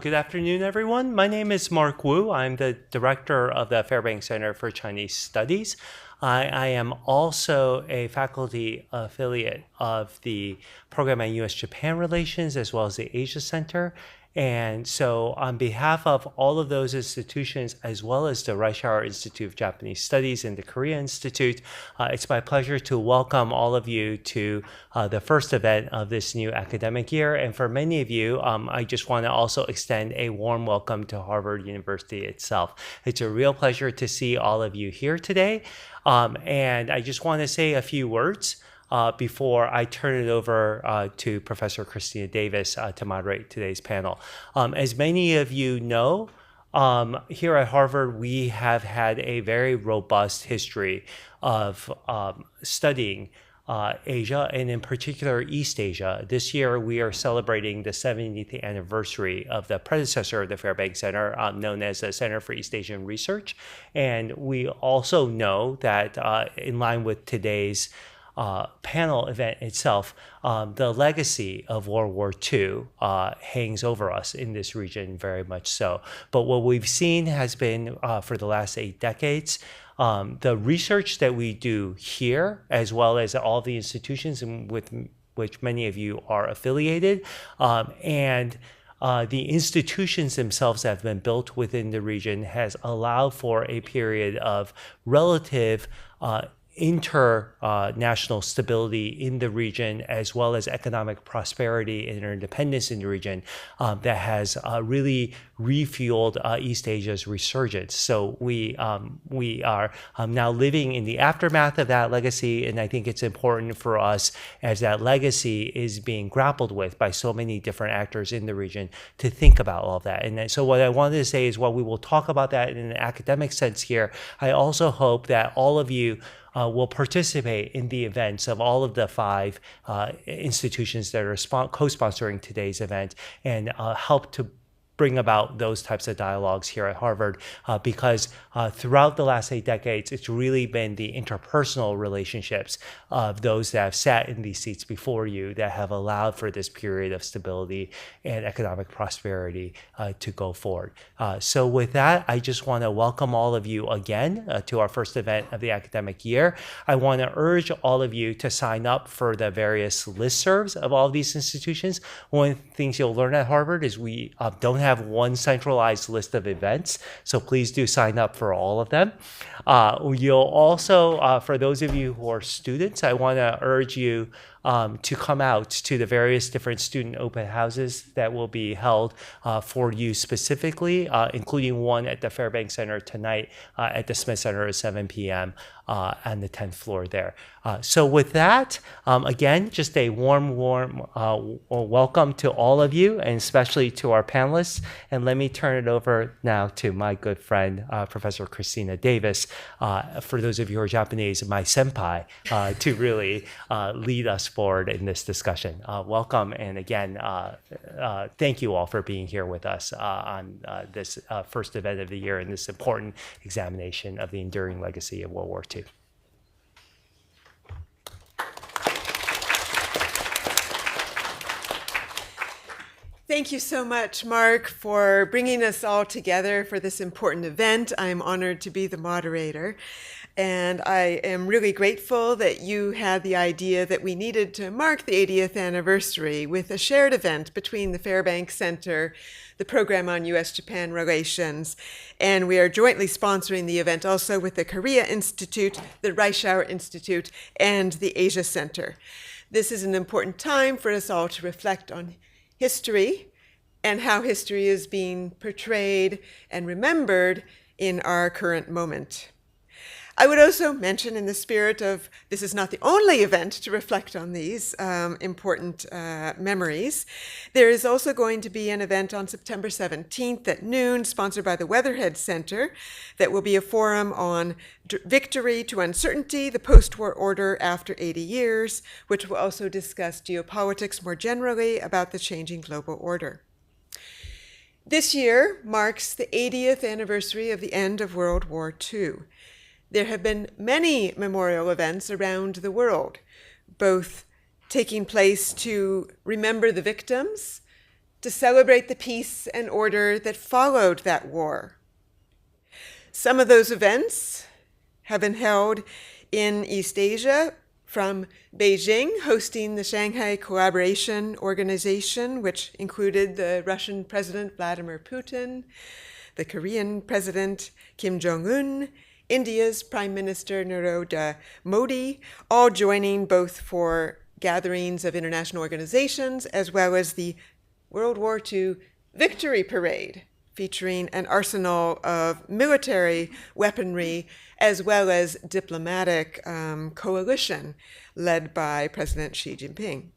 Good afternoon, everyone. My name is Mark Wu. I'm the director of the Fairbanks Center for Chinese Studies. I am also a faculty affiliate of the program on U.S.-Japan relations as well as the Asia Center. And so on behalf of all of those institutions, as well as the Reischauer Institute of Japanese Studies and the Korea Institute, it's my pleasure to welcome all of you to the first event of this new academic year. And for many of you, I just want to also extend a warm welcome to Harvard University itself. It's a real pleasure to see all of you here today. And I just want to say a few words before I turn it over to Professor Christina Davis to moderate today's panel. As many of you know, here at Harvard, we have had a very robust history of studying Asia, and in particular East Asia. This year, we are celebrating the 70th anniversary of the predecessor of the Fairbanks Center, known as the Center for East Asian Research. And we also know that in line with today's panel event itself, the legacy of World War II hangs over us in this region very much so. But what we've seen has been for the last 8 decades, the research that we do here, as well as all the institutions with which many of you are affiliated, and the institutions themselves that have been built within the region has allowed for a period of relative international stability in the region, as well as economic prosperity and interdependence in the region that has really refueled East Asia's resurgence. So we are now living in the aftermath of that legacy, and I think it's important for us, as that legacy is being grappled with by so many different actors in the region, to think about all of that. And so what I wanted to say is, while we will talk about that in an academic sense here, I also hope that all of you will participate in the events of all of the 5 institutions that are co-sponsoring today's event, and help to bring about those types of dialogues here at Harvard, because throughout the last 8 decades, it's really been the interpersonal relationships of those that have sat in these seats before you that have allowed for this period of stability and economic prosperity to go forward. So with that, I just want to welcome all of you again to our first event of the academic year. I want to urge all of you to sign up for the various listservs of all of these institutions. One of the things you'll learn at Harvard is we don't have one centralized list of events, so please do sign up for all of them. You'll also, for those of you who are students, I want to urge you to come out to the various different student open houses that will be held for you specifically, including one at the Fairbanks Center tonight at the Smith Center at 7 p.m. On the 10th floor there. So with that, again, just a warm welcome to all of you, and especially to our panelists. And let me turn it over now to my good friend, Professor Christina Davis, for those of you who are Japanese, my senpai, to really lead us forward in this discussion. Welcome, and again, thank you all for being here with us on this first event of the year in this important examination of the enduring legacy of World War II. Thank you so much, Mark, for bringing us all together for this important event. I'm honored to be the moderator, and I am really grateful that you had the idea that we needed to mark the 80th anniversary with a shared event between the Fairbanks Center, the Program on U.S.-Japan Relations, and we are jointly sponsoring the event also with the Korea Institute, the Reischauer Institute, and the Asia Center. This is an important time for us all to reflect on history and how history is being portrayed and remembered in our current moment. I would also mention, in the spirit of this is not the only event to reflect on these important memories, there is also going to be an event on September 17th at noon, sponsored by the Weatherhead Center, that will be a forum on victory to uncertainty, the post-war order after 80 years, which will also discuss geopolitics more generally about the changing global order. This year marks the 80th anniversary of the end of World War II. There have been many memorial events around the world, both taking place to remember the victims to celebrate the peace and order that followed that war. Some of those events have been held in East Asia, from Beijing, hosting the Shanghai Collaboration Organization, which included the Russian President Vladimir Putin, the Korean President Kim Jong-un, India's Prime Minister Narendra Modi, all joining both for gatherings of international organizations as well as the World War II Victory Parade, featuring an arsenal of military weaponry as well as diplomatic coalition led by President Xi Jinping.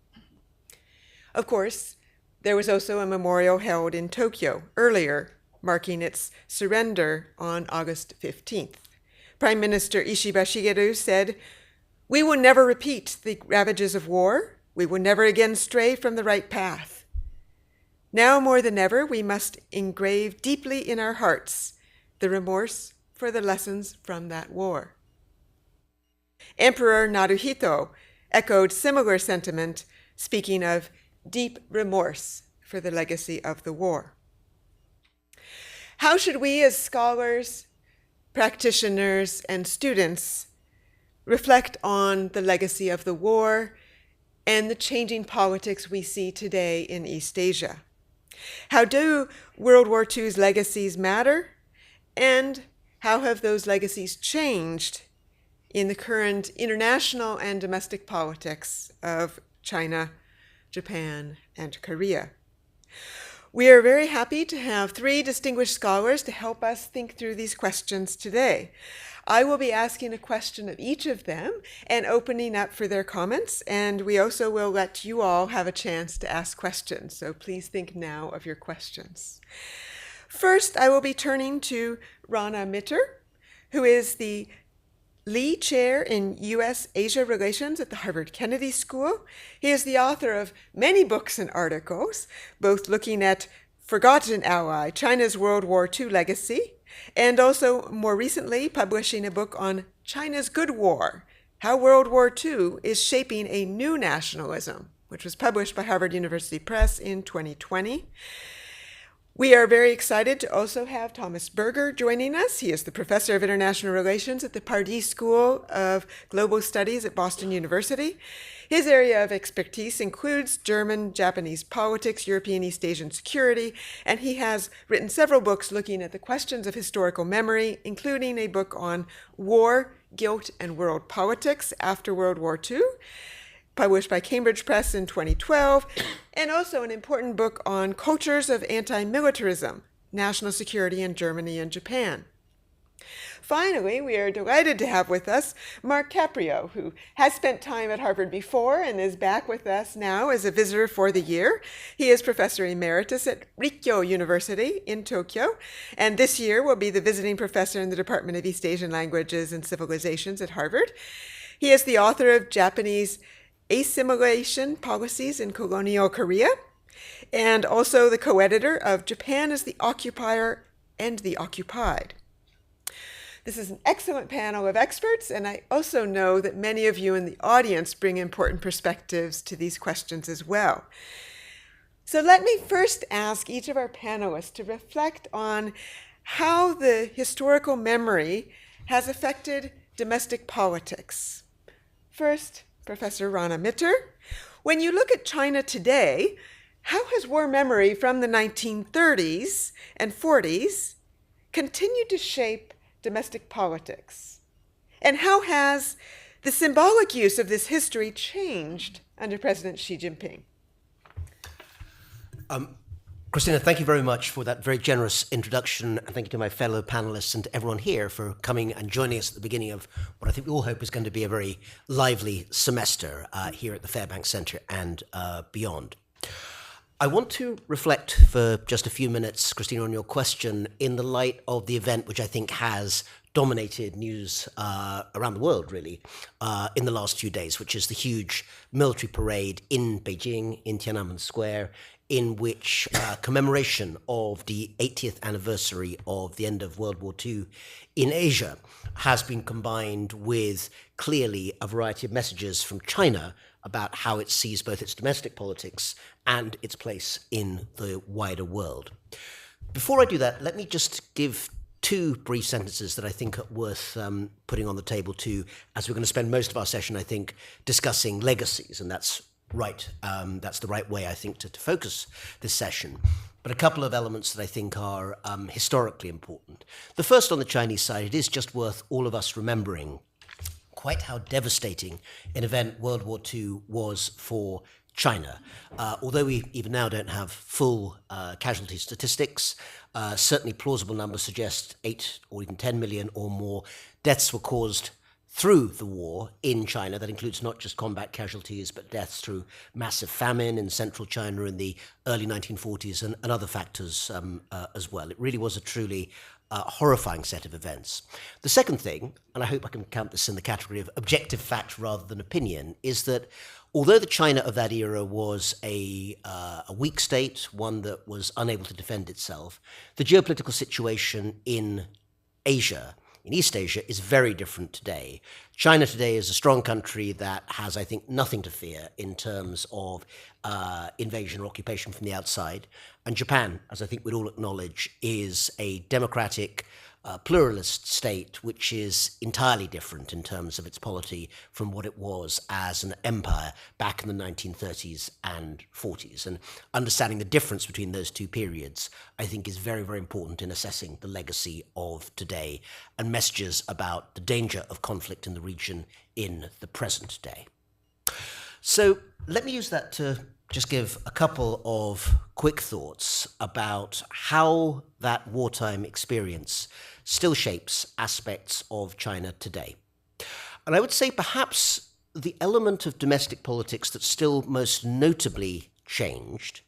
Of course, there was also a memorial held in Tokyo earlier, marking its surrender on August 15th. Prime Minister Ishiba Shigeru said, "We will never repeat the ravages of war. We will never again stray from the right path. Now more than ever, we must engrave deeply in our hearts the remorse for the lessons from that war." Emperor Naruhito echoed similar sentiment, speaking of deep remorse for the legacy of the war. How should we as scholars, practitioners, and students reflect on the legacy of the war and the changing politics we see today in East Asia? How do World War II's legacies matter? And how have those legacies changed in the current international and domestic politics of China, Japan, and Korea? We are very happy to have three distinguished scholars to help us think through these questions today. I will be asking a question of each of them and opening up for their comments, and we also will let you all have a chance to ask questions, so please think now of your questions. First, I will be turning to Rana Mitter, who is the Lee Chair in U.S.-Asia Relations at the Harvard Kennedy School. He is the author of many books and articles, both looking at Forgotten Ally, China's World War II Legacy, and also more recently publishing a book on China's Good War, How World War II is Shaping a New Nationalism, which was published by Harvard University Press in 2020. We are very excited to also have Thomas Berger joining us. He is the Professor of International Relations at the Pardee School of Global Studies at Boston University. His area of expertise includes German, Japanese politics, European East Asian security, and he has written several books looking at the questions of historical memory, including a book on war, guilt, and world politics after World War II, published by Cambridge Press in 2012, and also an important book on cultures of anti-militarism, national security in Germany and Japan. Finally, we are delighted to have with us Mark Caprio, who has spent time at Harvard before and is back with us now as a visitor for the year. He is Professor Emeritus at Rikkyo University in Tokyo, and this year will be the visiting professor in the Department of East Asian Languages and Civilizations at Harvard. He is the author of Japanese Assimilation Policies in Colonial Korea, and also the co-editor of Japan as the Occupier and the Occupied. This is an excellent panel of experts, and I also know that many of you in the audience bring important perspectives to these questions as well. So let me first ask each of our panelists to reflect on how the historical memory has affected domestic politics. First, Professor Rana Mitter, when you look at China today, how has war memory from the 1930s and 40s continued to shape domestic politics? And how has the symbolic use of this history changed under President Xi Jinping? Christina, thank you very much for that very generous introduction, and thank you to my fellow panelists and to everyone here for coming and joining us at the beginning of what I think we all hope is going to be a very lively semester here at the Fairbanks Center and beyond. I want to reflect for just a few minutes, Christina, on your question in the light of the event which I think has dominated news around the world, really, in the last few days, which is the huge military parade in Beijing, in Tiananmen Square, in which commemoration of the 80th anniversary of the end of World War II in Asia has been combined with clearly a variety of messages from China about how it sees both its domestic politics and its place in the wider world. Before I do that, let me just give two brief sentences that I think are worth putting on the table too, as we're going to spend most of our session, I think, discussing legacies, and that's right. That's the right way, I think, to focus this session. But a couple of elements that I think are historically important. The first, on the Chinese side, it is just worth all of us remembering quite how devastating an event World War II was for China. Although we even now don't have full casualty statistics, certainly plausible numbers suggest 8 or even 10 million or more deaths were caused through the war in China. That includes not just combat casualties, but deaths through massive famine in central China in the early 1940s and other factors as well. It really was a truly horrifying set of events. The second thing, and I hope I can count this in the category of objective fact rather than opinion, is that although the China of that era was a weak state, one that was unable to defend itself, the geopolitical situation in Asia, in East Asia, is very different today. China today is a strong country that has, I think, nothing to fear in terms of invasion or occupation from the outside. And Japan, as I think we'd all acknowledge, is a democratic, pluralist state which is entirely different in terms of its polity from what it was as an empire back in the 1930s and 40s. And understanding the difference between those two periods, I think, is very, very important in assessing the legacy of today and messages about the danger of conflict in the region in the present day. So let me use that to just give a couple of quick thoughts about how that wartime experience still shapes aspects of China today. And I would say perhaps the element of domestic politics that still most notably changed,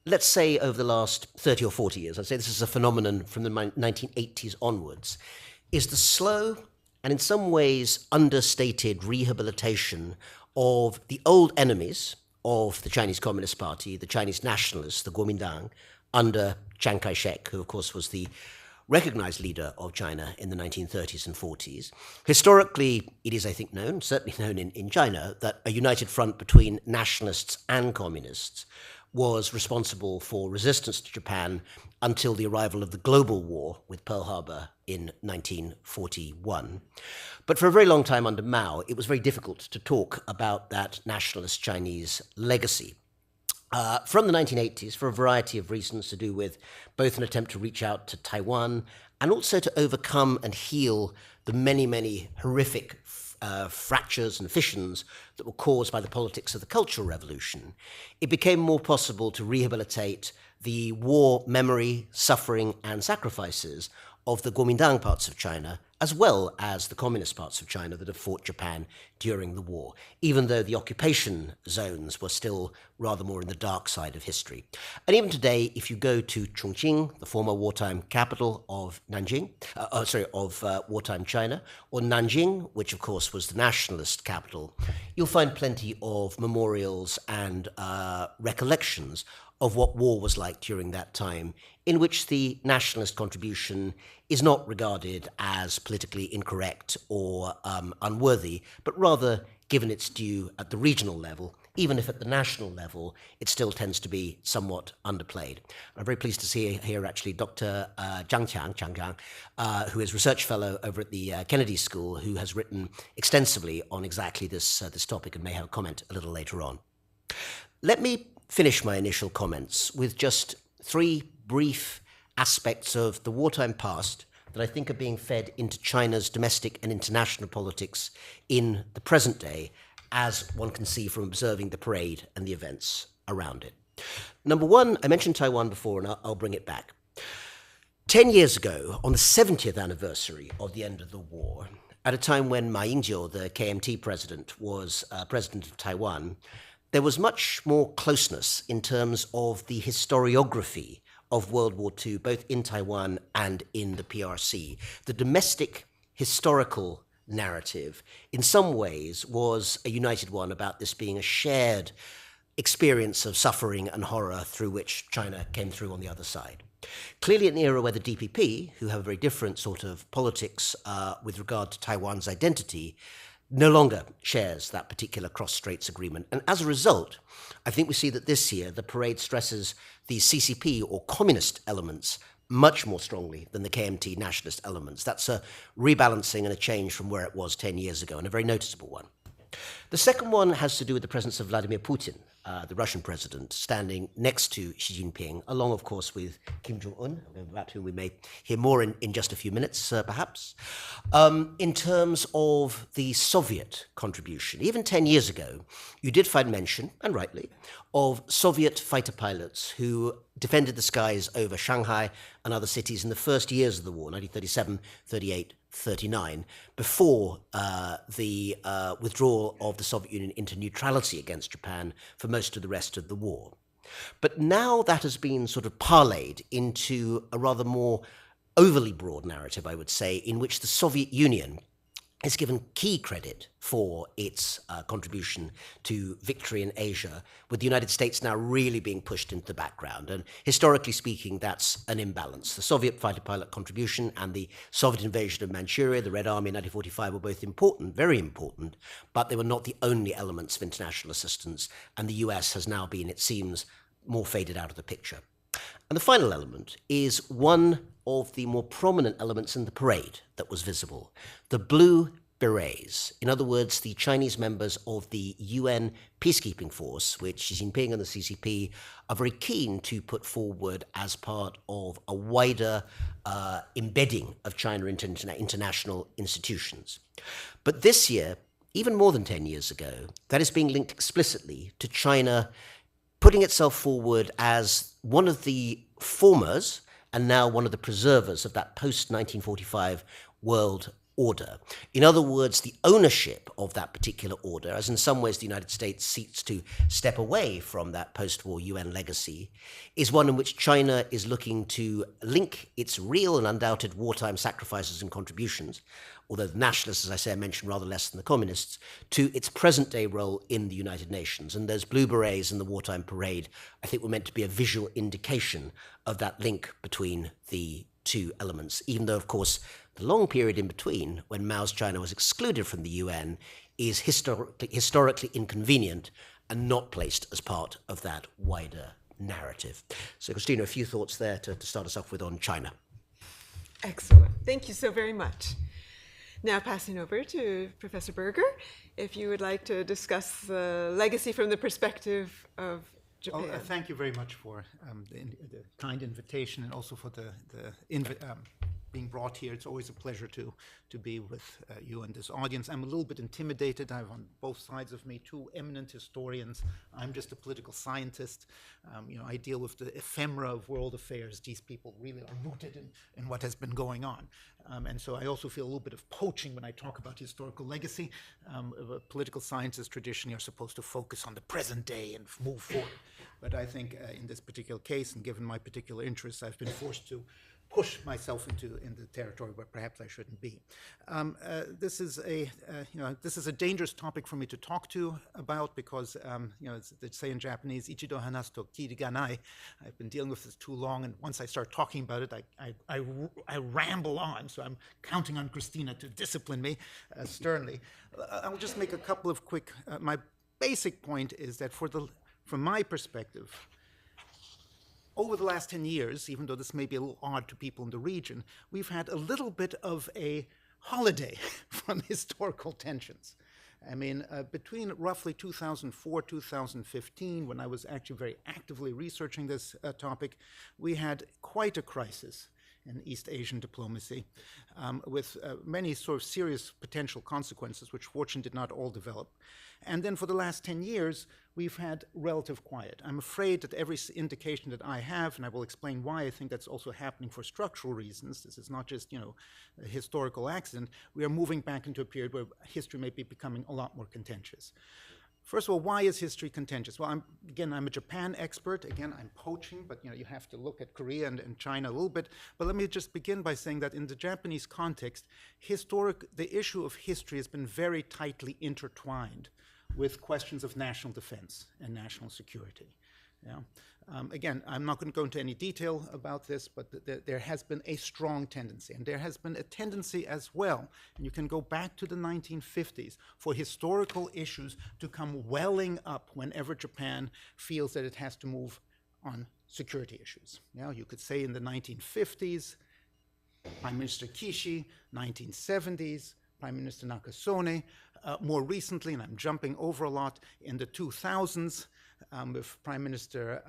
let's say over the last 30 or 40 years, I'd say this is a phenomenon from the 1980s onwards, is the slow and in some ways understated rehabilitation of the old enemies of the Chinese Communist Party, the Chinese nationalists, the Kuomintang, under Chiang Kai-shek, who of course was the recognized leader of China in the 1930s and 40s. Historically, it is, I think, known, certainly known in China, that a united front between nationalists and communists was responsible for resistance to Japan until the arrival of the global war with Pearl Harbor in 1941. But for a very long time under Mao, it was very difficult to talk about that nationalist Chinese legacy. From the 1980s, for a variety of reasons to do with both an attempt to reach out to Taiwan and also to overcome and heal the many, many horrific fractures and fissions that were caused by the politics of the Cultural Revolution, it became more possible to rehabilitate the war memory, suffering, and sacrifices of the Kuomintang parts of China, as well as the communist parts of China that had fought Japan during the war, even though the occupation zones were still rather more in the dark side of history. And even today, if you go to Chongqing, the former wartime capital of wartime China, or Nanjing, which of course was the nationalist capital, you'll find plenty of memorials and recollections of what war was like during that time, in which the nationalist contribution is not regarded as politically incorrect or unworthy, but rather given its due at the regional level, even if at the national level it still tends to be somewhat underplayed. I'm very pleased to see here actually Dr. Chang Jiang, who is research fellow over at the Kennedy School, who has written extensively on exactly this topic and may have a comment a little later on. Let me finish my initial comments with just three brief aspects of the wartime past that I think are being fed into China's domestic and international politics in the present day, as one can see from observing the parade and the events around it. Number one, I mentioned Taiwan before, and I'll bring it back. 10 years ago, on the 70th anniversary of the end of the war, at a time when Ma Ying-jeou, the KMT president, was president of Taiwan, there was much more closeness in terms of the historiography of World War II, both in Taiwan and in the PRC. The domestic historical narrative, in some ways, was a united one about this being a shared experience of suffering and horror through which China came through on the other side. Clearly an era where the DPP, who have a very different sort of politics with regard to Taiwan's identity, no longer shares that particular cross-straits agreement. And as a result, I think we see that this year the parade stresses the CCP or communist elements much more strongly than the KMT nationalist elements. That's a rebalancing and a change from where it was 10 years ago, and a very noticeable one. The second one has to do with the presence of Vladimir Putin, the Russian president, standing next to Xi Jinping, along, of course, with Kim Jong-un, about whom we may hear more in just a few minutes, perhaps. In terms of the Soviet contribution, even 10 years ago, you did find mention, and rightly, of Soviet fighter pilots who defended the skies over Shanghai and other cities in the first years of the war, 1937, 38, 39, before the withdrawal of the Soviet Union into neutrality against Japan for most of the rest of the war. But now that has been sort of parlayed into a rather more overly broad narrative, I would say, in which the Soviet Union is given key credit for its contribution to victory in Asia, with the United States now really being pushed into the background. And historically speaking, that's an imbalance. The Soviet fighter pilot contribution and the Soviet invasion of Manchuria, the Red Army in 1945, were both important, very important, but they were not the only elements of international assistance. And the US has now been, it seems, more faded out of the picture. And the final element is one of the more prominent elements in the parade that was visible, the blue berets. In other words, the Chinese members of the UN peacekeeping force, which Xi Jinping and the CCP are very keen to put forward as part of a wider embedding of China into international institutions. But this year, even more than 10 years ago, that is being linked explicitly to China putting itself forward as one of the formers and now one of the preservers of that post-1945 world order. In other words, the ownership of that particular order, as in some ways the United States seeks to step away from that post-war UN legacy, is one in which China is looking to link its real and undoubted wartime sacrifices and contributions, although the nationalists, as I say, I mentioned rather less than the communists, to its present-day role in the United Nations. And those blue berets in the wartime parade, I think, were meant to be a visual indication of that link between the two elements, even though, of course, the long period in between, when Mao's China was excluded from the UN, is historically inconvenient and not placed as part of that wider narrative. So, Christina, a few thoughts there to start us off with on China. Excellent. Thank you so very much. Now passing over to Professor Berger, if you would like to discuss the legacy from the perspective of Japan. Thank you very much for the kind invitation, and also for being brought here. It's always a pleasure to be with you and this audience. I'm a little bit intimidated. I have on both sides of me two eminent historians. I'm just a political scientist. I deal with the ephemera of world affairs. These people really are rooted in what has been going on. And so I also feel a little bit of poaching when I talk about historical legacy. Political scientists traditionally are supposed to focus on the present day and move forward. But I think in this particular case, and given my particular interests, I've been forced to push myself into the territory where perhaps I shouldn't be. This is a dangerous topic for me to talk about because they say in Japanese, "Ichido hanasu to kiri ga nai." I've been dealing with this too long, and once I start talking about it, I ramble on. So I'm counting on Christina to discipline me sternly. I'll just make a couple of quick. My basic point is that from my perspective, over the last 10 years, even though this may be a little odd to people in the region, we've had a little bit of a holiday from historical tensions. I mean, between roughly 2004, 2015, when I was actually very actively researching this topic, we had quite a crisis in East Asian diplomacy, with many sort of serious potential consequences, which fortunately did not all develop. And then for the last 10 years, we've had relative quiet. I'm afraid that every indication that I have, and I will explain why I think that's also happening for structural reasons, this is not just, a historical accident, we are moving back into a period where history may be becoming a lot more contentious. First of all, why is history contentious? Well, I'm a Japan expert. Again, I'm poaching, but you have to look at Korea and China a little bit. But let me just begin by saying that in the Japanese context, the issue of history has been very tightly intertwined with questions of national defense and national security. Yeah. Again, I'm not going to go into any detail about this, but there has been a strong tendency, and there has been a tendency as well, and you can go back to the 1950s, for historical issues to come welling up whenever Japan feels that it has to move on security issues. Yeah, you could say in the 1950s, Prime Minister Kishi, 1970s, Prime Minister Nakasone, more recently, and I'm jumping over a lot, in the 2000s, with Prime Minister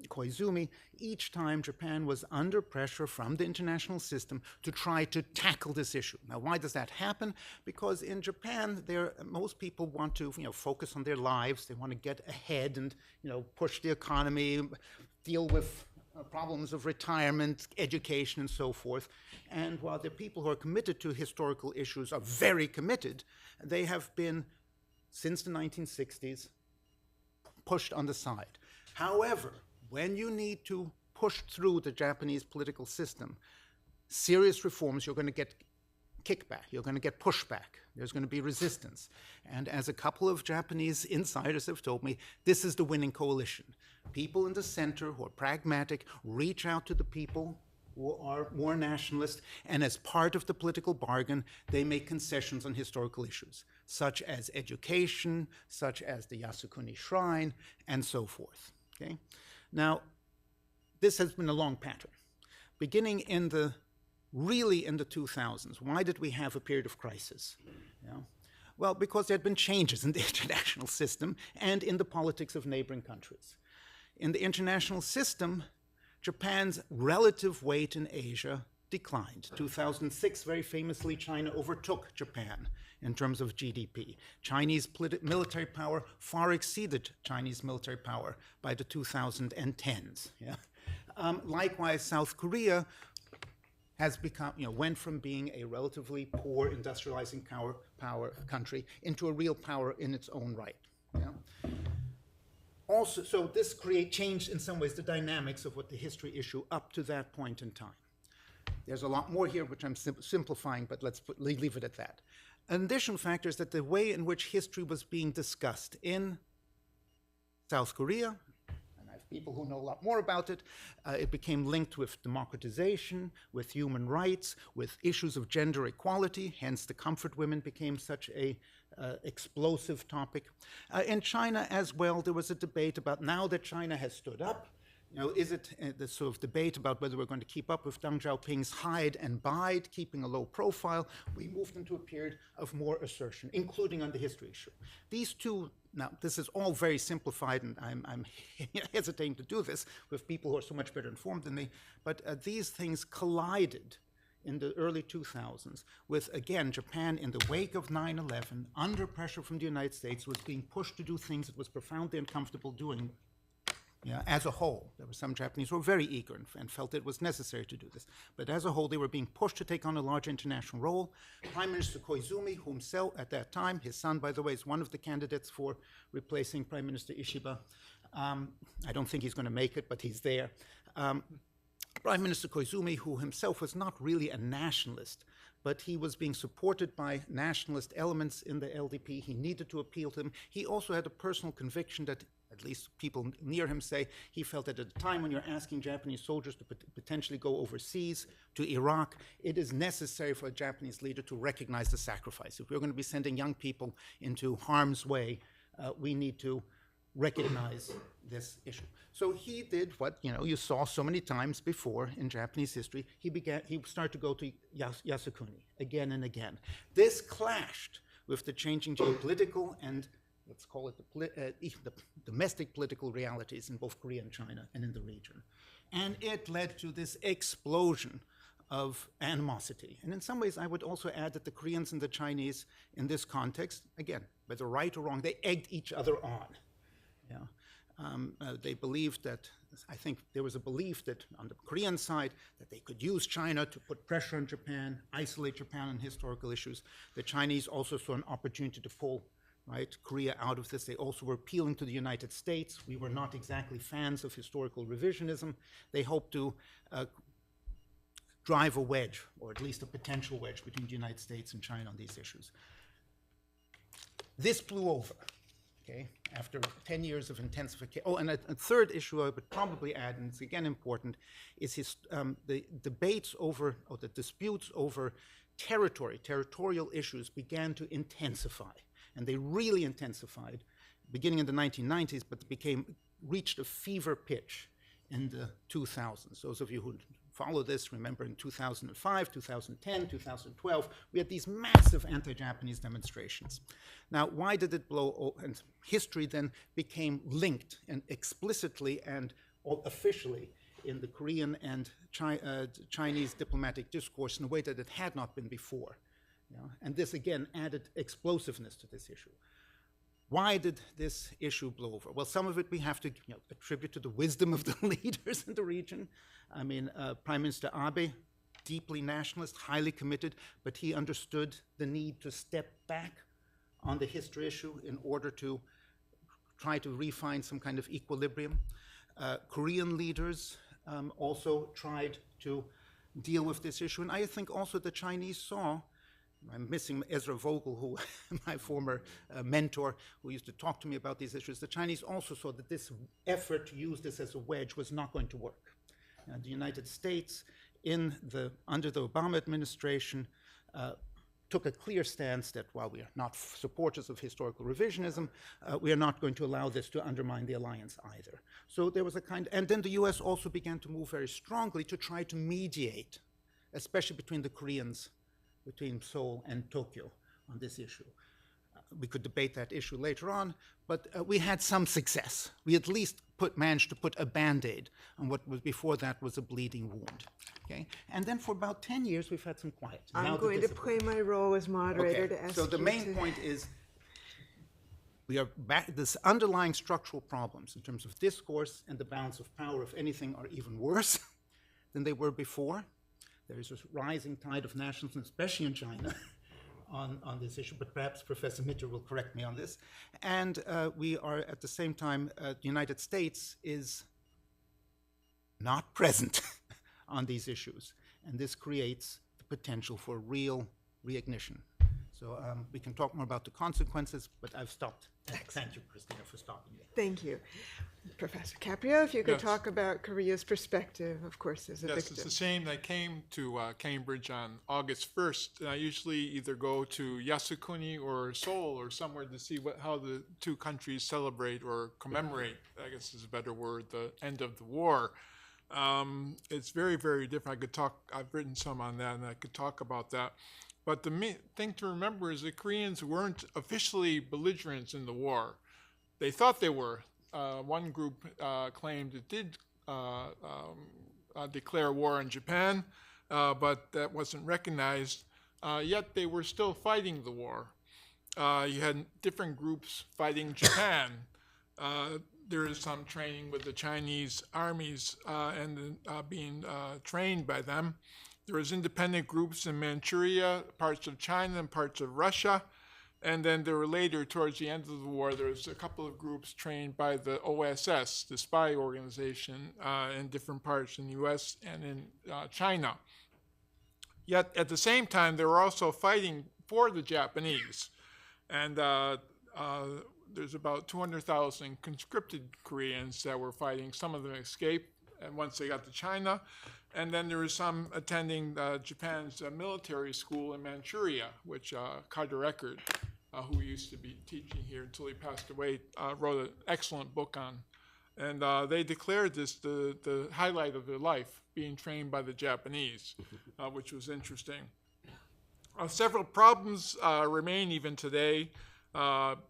Koizumi, each time Japan was under pressure from the international system to try to tackle this issue. Now, why does that happen? Because in Japan, most people want to focus on their lives. They want to get ahead and push the economy, deal with problems of retirement, education, and so forth. And while the people who are committed to historical issues are very committed, they have been, since the 1960s, pushed on the side. However, when you need to push through the Japanese political system, serious reforms, you're going to get kickback, you're going to get pushback, there's going to be resistance. And as a couple of Japanese insiders have told me, this is the winning coalition. People in the center who are pragmatic reach out to the people who are more nationalist, and as part of the political bargain, they make concessions on historical issues, such as education, such as the Yasukuni Shrine, and so forth. Okay? Now, this has been a long pattern. Beginning really in the 2000s, why did we have a period of crisis? Yeah. Well, because there had been changes in the international system and in the politics of neighboring countries. In the international system, Japan's relative weight in Asia declined. 2006, very famously, China overtook Japan in terms of GDP. Chinese military power far exceeded Chinese military power by the 2010s. Yeah? Likewise, South Korea has become, went from being a relatively poor industrializing power country into a real power in its own right. Yeah? Also, so this changed in some ways the dynamics of what the history issue up to that point in time. There's a lot more here, which I'm simplifying, but let's leave it at that. An additional factor is that the way in which history was being discussed in South Korea, and I have people who know a lot more about it, it became linked with democratization, with human rights, with issues of gender equality, hence the comfort women became such a explosive topic. In China as well, there was a debate about, now that China has stood up, is it the sort of debate about whether we're going to keep up with Deng Xiaoping's hide and bide, keeping a low profile. We moved into a period of more assertion, including on the history issue. These two, now this is all very simplified, and I'm hesitating to do this with people who are so much better informed than me, but these things collided in the early 2000s with, again, Japan in the wake of 9/11, under pressure from the United States, was being pushed to do things it was profoundly uncomfortable doing. Yeah, as a whole, there were some Japanese who were very eager and felt it was necessary to do this. But as a whole, they were being pushed to take on a large international role. Prime Minister Koizumi, who himself at that time, his son, by the way, is one of the candidates for replacing Prime Minister Ishiba. I don't think he's going to make it, but he's there. Prime Minister Koizumi, who himself was not really a nationalist, but he was being supported by nationalist elements in the LDP. He needed to appeal to them. He also had a personal conviction that, at least people near him say, he felt that at a time when you're asking Japanese soldiers to potentially go overseas to Iraq, it is necessary for a Japanese leader to recognize the sacrifice. If we're going to be sending young people into harm's way, we need to recognize this issue. So he did what you saw so many times before in Japanese history. He started to go to Yasukuni again and again. This clashed with the changing geopolitical and, let's call it, the domestic political realities in both Korea and China and in the region. And it led to this explosion of animosity. And in some ways, I would also add that the Koreans and the Chinese, in this context, again, whether right or wrong, they egged each other on. Yeah. They believed that, I think there was a belief that on the Korean side, that they could use China to put pressure on Japan, isolate Japan on historical issues. The Chinese also saw an opportunity to pull Korea out of this. They also were appealing to the United States. We were not exactly fans of historical revisionism. They hoped to drive a wedge, or at least a potential wedge, between the United States and China on these issues. This blew over. okay, after 10 years of intensification. Oh, and a third issue I would probably add, and it's again important, is the debates over, or the disputes over territorial issues began to intensify. And they really intensified beginning in the 1990s, but reached a fever pitch in the 2000s. Those of you who follow this remember in 2005, 2010, 2012, we had these massive anti-Japanese demonstrations. Now, why did it blow? And history then became linked, and explicitly and officially, in the Korean and Chinese diplomatic discourse in a way that it had not been before. And this again added explosiveness to this issue. Why did this issue blow over? Well, some of it we have to attribute to the wisdom of the leaders in the region. I mean, Prime Minister Abe, deeply nationalist, highly committed, but he understood the need to step back on the history issue in order to try to refine some kind of equilibrium. Korean leaders also tried to deal with this issue, and I think also the Chinese saw, I'm missing Ezra Vogel, who my former mentor, who used to talk to me about these issues. The Chinese also saw that this effort to use this as a wedge was not going to work. The United States, under the Obama administration, took a clear stance that while we are not supporters of historical revisionism, we are not going to allow this to undermine the alliance either. So there was and then the US also began to move very strongly to try to mediate, especially between the Koreans, between Seoul and Tokyo on this issue. We could debate that issue later on, but we had some success. We at least managed to put a Band-Aid on what was before that was a bleeding wound. Okay? And then for about 10 years, we've had some quiet. I'm going to play my role as moderator to ask so the main point is we are back. This underlying structural problems in terms of discourse and the balance of power, if anything, are even worse than they were before. There is a rising tide of nationalism, especially in China, on this issue, but perhaps Professor Mitter will correct me on this. And we are, at the same time, the United States is not present on these issues. And this creates the potential for real reignition. So we can talk more about the consequences, but I've stopped. Thank you, Christina, for stopping me. Thank you. Professor Caprio, if you could Yes. talk about Korea's perspective, of course, as a Yes, victim. it's a shame that I came to Cambridge on August 1st. I usually either go to Yasukuni or Seoul or somewhere to see how the two countries celebrate or commemorate, I guess is a better word, the end of the war. It's very, very different. I've written some on that, and I could talk about that. But the main thing to remember is the Koreans weren't officially belligerents in the war. They thought they were. One group claimed it did declare war on Japan, but that wasn't recognized. Yet they were still fighting the war. You had different groups fighting Japan. There is some training with the Chinese armies and being trained by them. There was independent groups in Manchuria, parts of China, and parts of Russia. And then there were later, towards the end of the war, there was a couple of groups trained by the OSS, the spy organization, in different parts in the US and in China. Yet at the same time, they were also fighting for the Japanese. And there's about 200,000 conscripted Koreans that were fighting. Some of them escaped once they got to China. And then there was some attending Japan's military school in Manchuria, which Carter Eckert, who used to be teaching here until he passed away, wrote an excellent book on. And they declared this the highlight of their life, being trained by the Japanese, which was interesting. Several problems remain even today.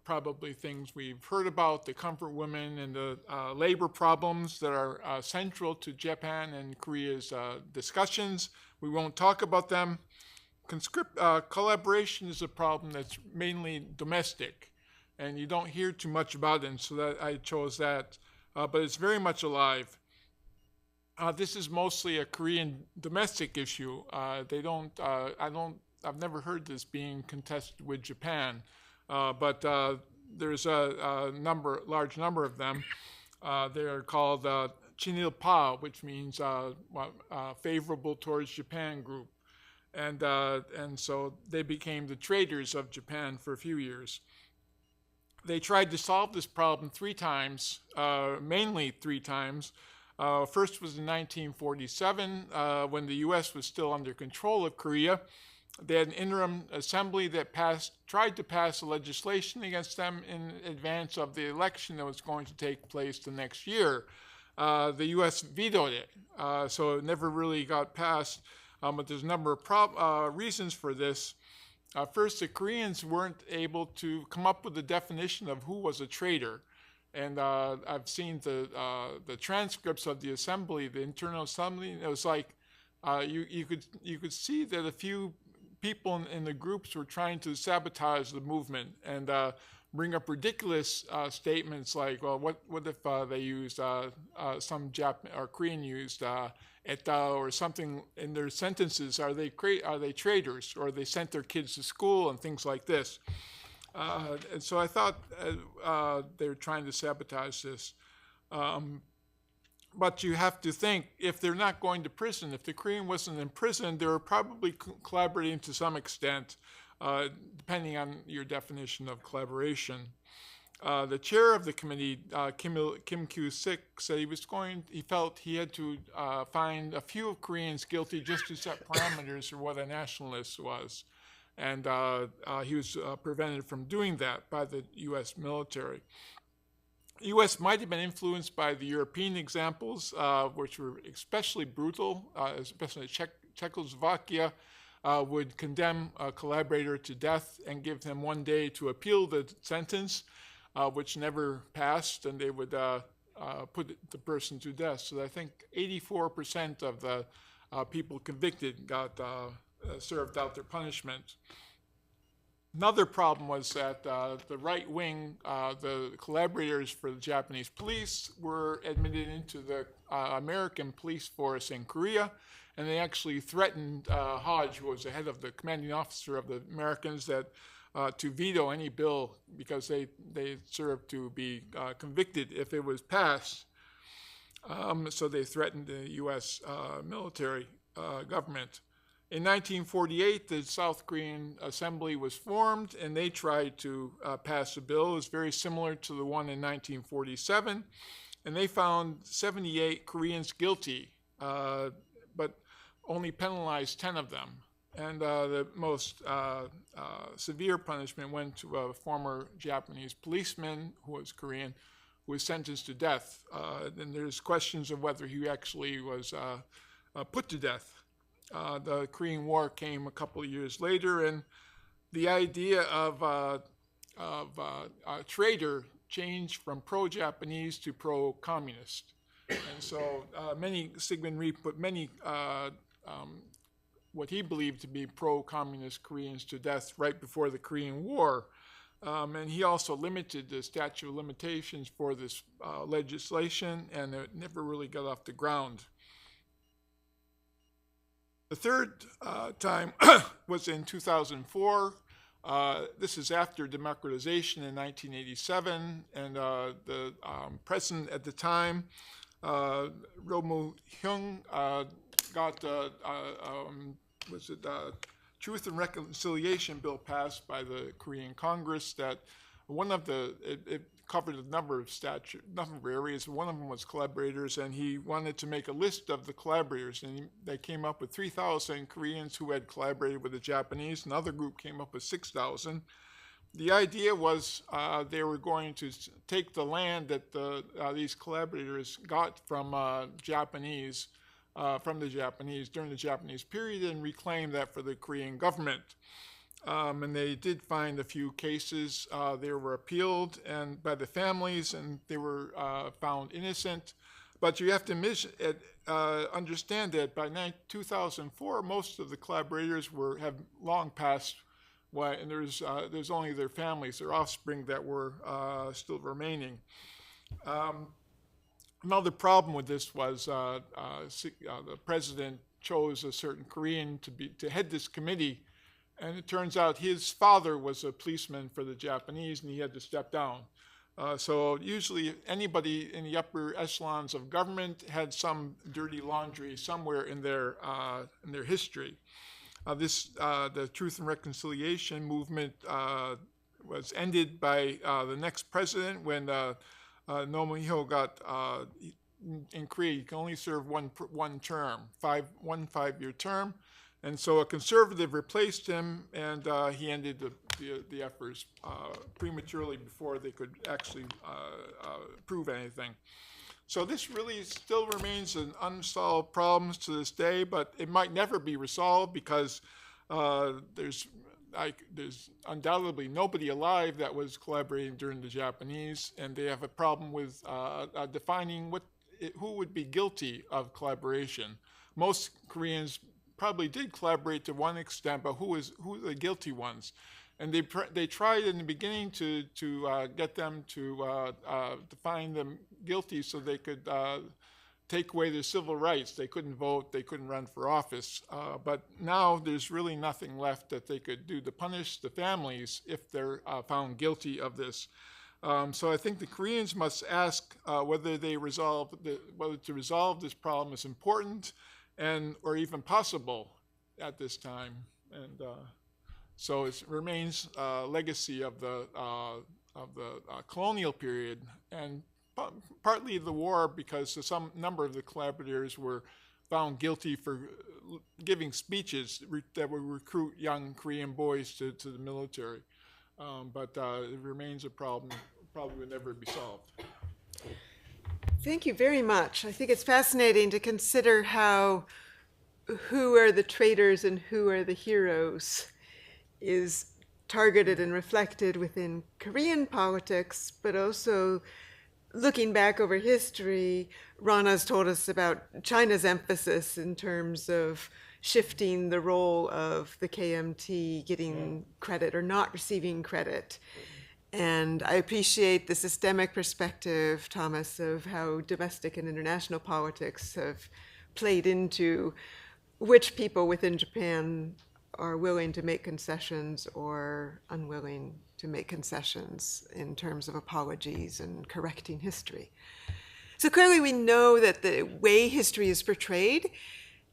Probably things we've heard about, the comfort women and the labor problems that are central to Japan and Korea's discussions. We won't talk about them. Collaboration is a problem that's mainly domestic, and you don't hear too much about it, so that I chose that. But it's very much alive. This is mostly a Korean domestic issue. I've never heard this being contested with Japan. But there's a large number of them. They are called Chinilpa, which means favorable towards Japan group. And so they became the traitors of Japan for a few years. they tried to solve this problem 3 times, mainly 3 times. First was in 1947, when the U.S. was still under control of Korea. They had an interim assembly that tried to pass legislation against them in advance of the election that was going to take place the next year. The U.S. vetoed it, so it never really got passed. But there's a number of reasons for this. First, the Koreans weren't able to come up with a definition of who was a traitor. And I've seen the transcripts of the assembly, the internal assembly. It was like you could see that a few people in the groups were trying to sabotage the movement and bring up ridiculous statements like, well, what if they used some Japanese or Korean used eta or something in their sentences? Are they traitors, or they sent their kids to school and things like this? And so I thought they were trying to sabotage this. But you have to think, if they're not going to prison, if the Korean wasn't in prison, they were probably collaborating to some extent, depending on your definition of collaboration. The chair of the committee, Kim Kyu-sik, said he felt he had to find a few Koreans guilty just to set parameters for what a nationalist was. And he was prevented from doing that by the U.S. military. The U.S. might have been influenced by the European examples, which were especially brutal, especially Czechoslovakia would condemn a collaborator to death and give them 1 day to appeal the sentence, which never passed, and they would put the person to death. So I think 84% of the people convicted got served out their punishment. Another problem was that the right wing, the collaborators for the Japanese police, were admitted into the American police force in Korea, and they actually threatened Hodge, who was the head of the commanding officer of the Americans, that to veto any bill because they served to be convicted if it was passed. So they threatened the U.S. military government. In 1948, the South Korean Assembly was formed, and they tried to pass a bill. It was very similar to the one in 1947, and they found 78 Koreans guilty, but only penalized 10 of them. And the most severe punishment went to a former Japanese policeman who was Korean, who was sentenced to death. And there's questions of whether he actually was put to death. The Korean War came a couple of years later, and the idea of a traitor changed from pro-Japanese to pro-communist. And so Sigmund Rhee put many what he believed to be pro-communist Koreans to death right before the Korean War. And he also limited the statute of limitations for this legislation, and it never really got off the ground. The third time was in 2004. This is after democratization in 1987, and the president at the time, Roh Moo-hyung, got Truth and Reconciliation bill passed by the Korean Congress. That it covered a number of areas. One of them was collaborators, and he wanted to make a list of the collaborators, and they came up with 3,000 Koreans who had collaborated with the Japanese. Another group came up with 6,000. The idea was they were going to take the land that these collaborators got from the Japanese during the Japanese period and reclaim that for the Korean government. And they did find a few cases. They were appealed by the families, and they were found innocent. But you have to understand that by 2004, most of the collaborators have long passed away, and there's only their families, their offspring, that were still remaining. Another problem with this was the president chose a certain Korean to head this committee. And it turns out his father was a policeman for the Japanese, and he had to step down. So usually anybody in the upper echelons of government had some dirty laundry somewhere in their history. The Truth and Reconciliation movement was ended by the next president when Nomiho got in Korea. You can only serve one term, one 5-year term, and so a conservative replaced him, and he ended the efforts prematurely before they could actually prove anything. So this really still remains an unsolved problem to this day, but it might never be resolved because there's undoubtedly nobody alive that was collaborating during the Japanese, and they have a problem with defining who would be guilty of collaboration. Most Koreans probably did collaborate to one extent, but who are the guilty ones? And they tried in the beginning to get them to find them guilty so they could take away their civil rights. They couldn't vote, they couldn't run for office. But now there's really nothing left that they could do to punish the families if they're found guilty of this. So I think the Koreans must ask whether to resolve this problem is important or even possible at this time. And so it remains a legacy of the colonial period, and partly the war, because some number of the collaborators were found guilty for giving speeches that would recruit young Korean boys to the military. But it remains a problem, probably will never be solved. Thank you very much. I think it's fascinating to consider who are the traitors and who are the heroes is targeted and reflected within Korean politics, but also looking back over history, Rana's told us about China's emphasis in terms of shifting the role of the KMT getting credit or not receiving credit. And I appreciate the systemic perspective, Thomas, of how domestic and international politics have played into which people within Japan are willing to make concessions or unwilling to make concessions in terms of apologies and correcting history. So clearly we know that the way history is portrayed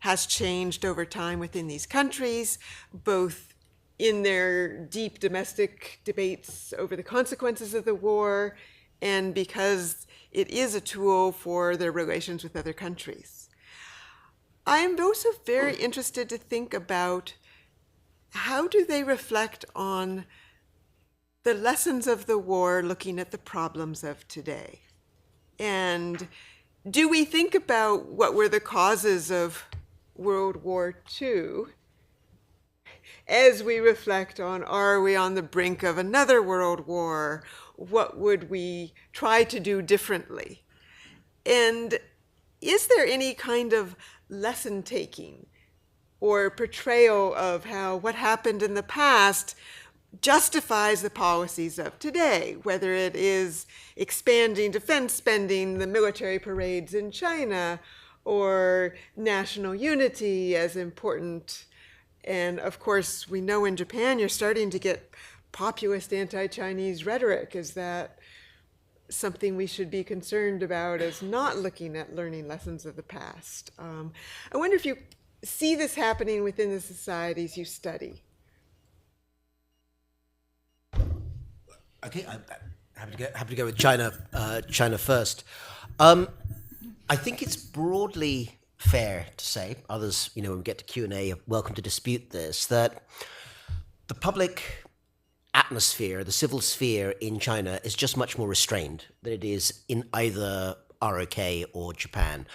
has changed over time within these countries, both in their deep domestic debates over the consequences of the war and because it is a tool for their relations with other countries. I am also very interested to think about how do they reflect on the lessons of the war looking at the problems of today? And do we think about what were the causes of World War II as we reflect on, are we on the brink of another world war? What would we try to do differently? And is there any kind of lesson taking or portrayal of how what happened in the past justifies the policies of today, whether it is expanding defense spending, the military parades in China, or national unity as important? And of course, we know in Japan, you're starting to get populist anti-Chinese rhetoric. Is that something we should be concerned about as not looking at learning lessons of the past? I wonder if you see this happening within the societies you study. Okay, I'm happy to go with China first. I think it's broadly fair to say, others, when we get to Q&A, are welcome to dispute this, that the public atmosphere, the civil sphere in China is just much more restrained than it is in either ROK or Japan.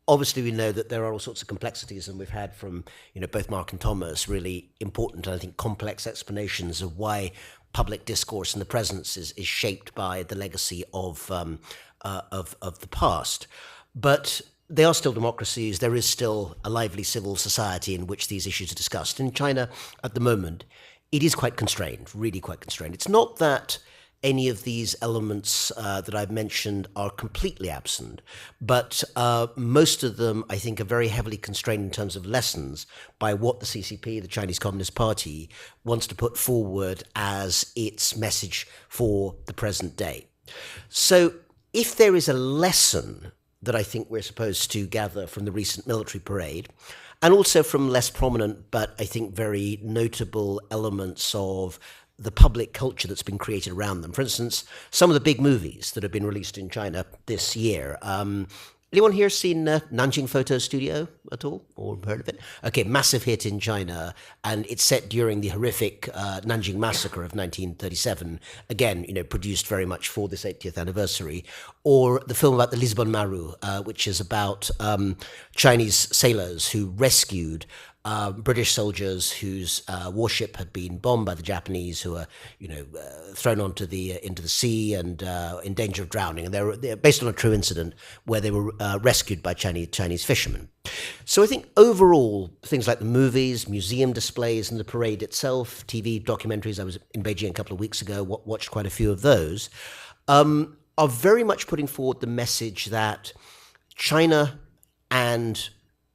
Obviously, we know that there are all sorts of complexities, and we've had from both Mark and Thomas really important and I think complex explanations of why public discourse in the present is shaped by the legacy of the past. But they are still democracies. There is still a lively civil society in which these issues are discussed. In China, at the moment, it is quite constrained, really quite constrained. It's not that any of these elements that I've mentioned are completely absent, but most of them, I think, are very heavily constrained in terms of lessons by what the CCP, the Chinese Communist Party, wants to put forward as its message for the present day. So if there is a lesson that I think we're supposed to gather from the recent military parade, and also from less prominent but I think very notable elements of the public culture that's been created around them. For instance, some of the big movies that have been released in China this year. Anyone here seen Nanjing Photo Studio at all, or heard of it? Okay, massive hit in China, and it's set during the horrific Nanjing massacre of 1937. Again, produced very much for this 80th anniversary. Or the film about the Lisbon Maru, which is about Chinese sailors who rescued British soldiers whose warship had been bombed by the Japanese, who were, thrown into the sea and in danger of drowning. And they're based on a true incident where they were rescued by Chinese fishermen. So I think overall, things like the movies, museum displays, and the parade itself, TV documentaries. I was in Beijing a couple of weeks ago, watched quite a few of those, are very much putting forward the message that China and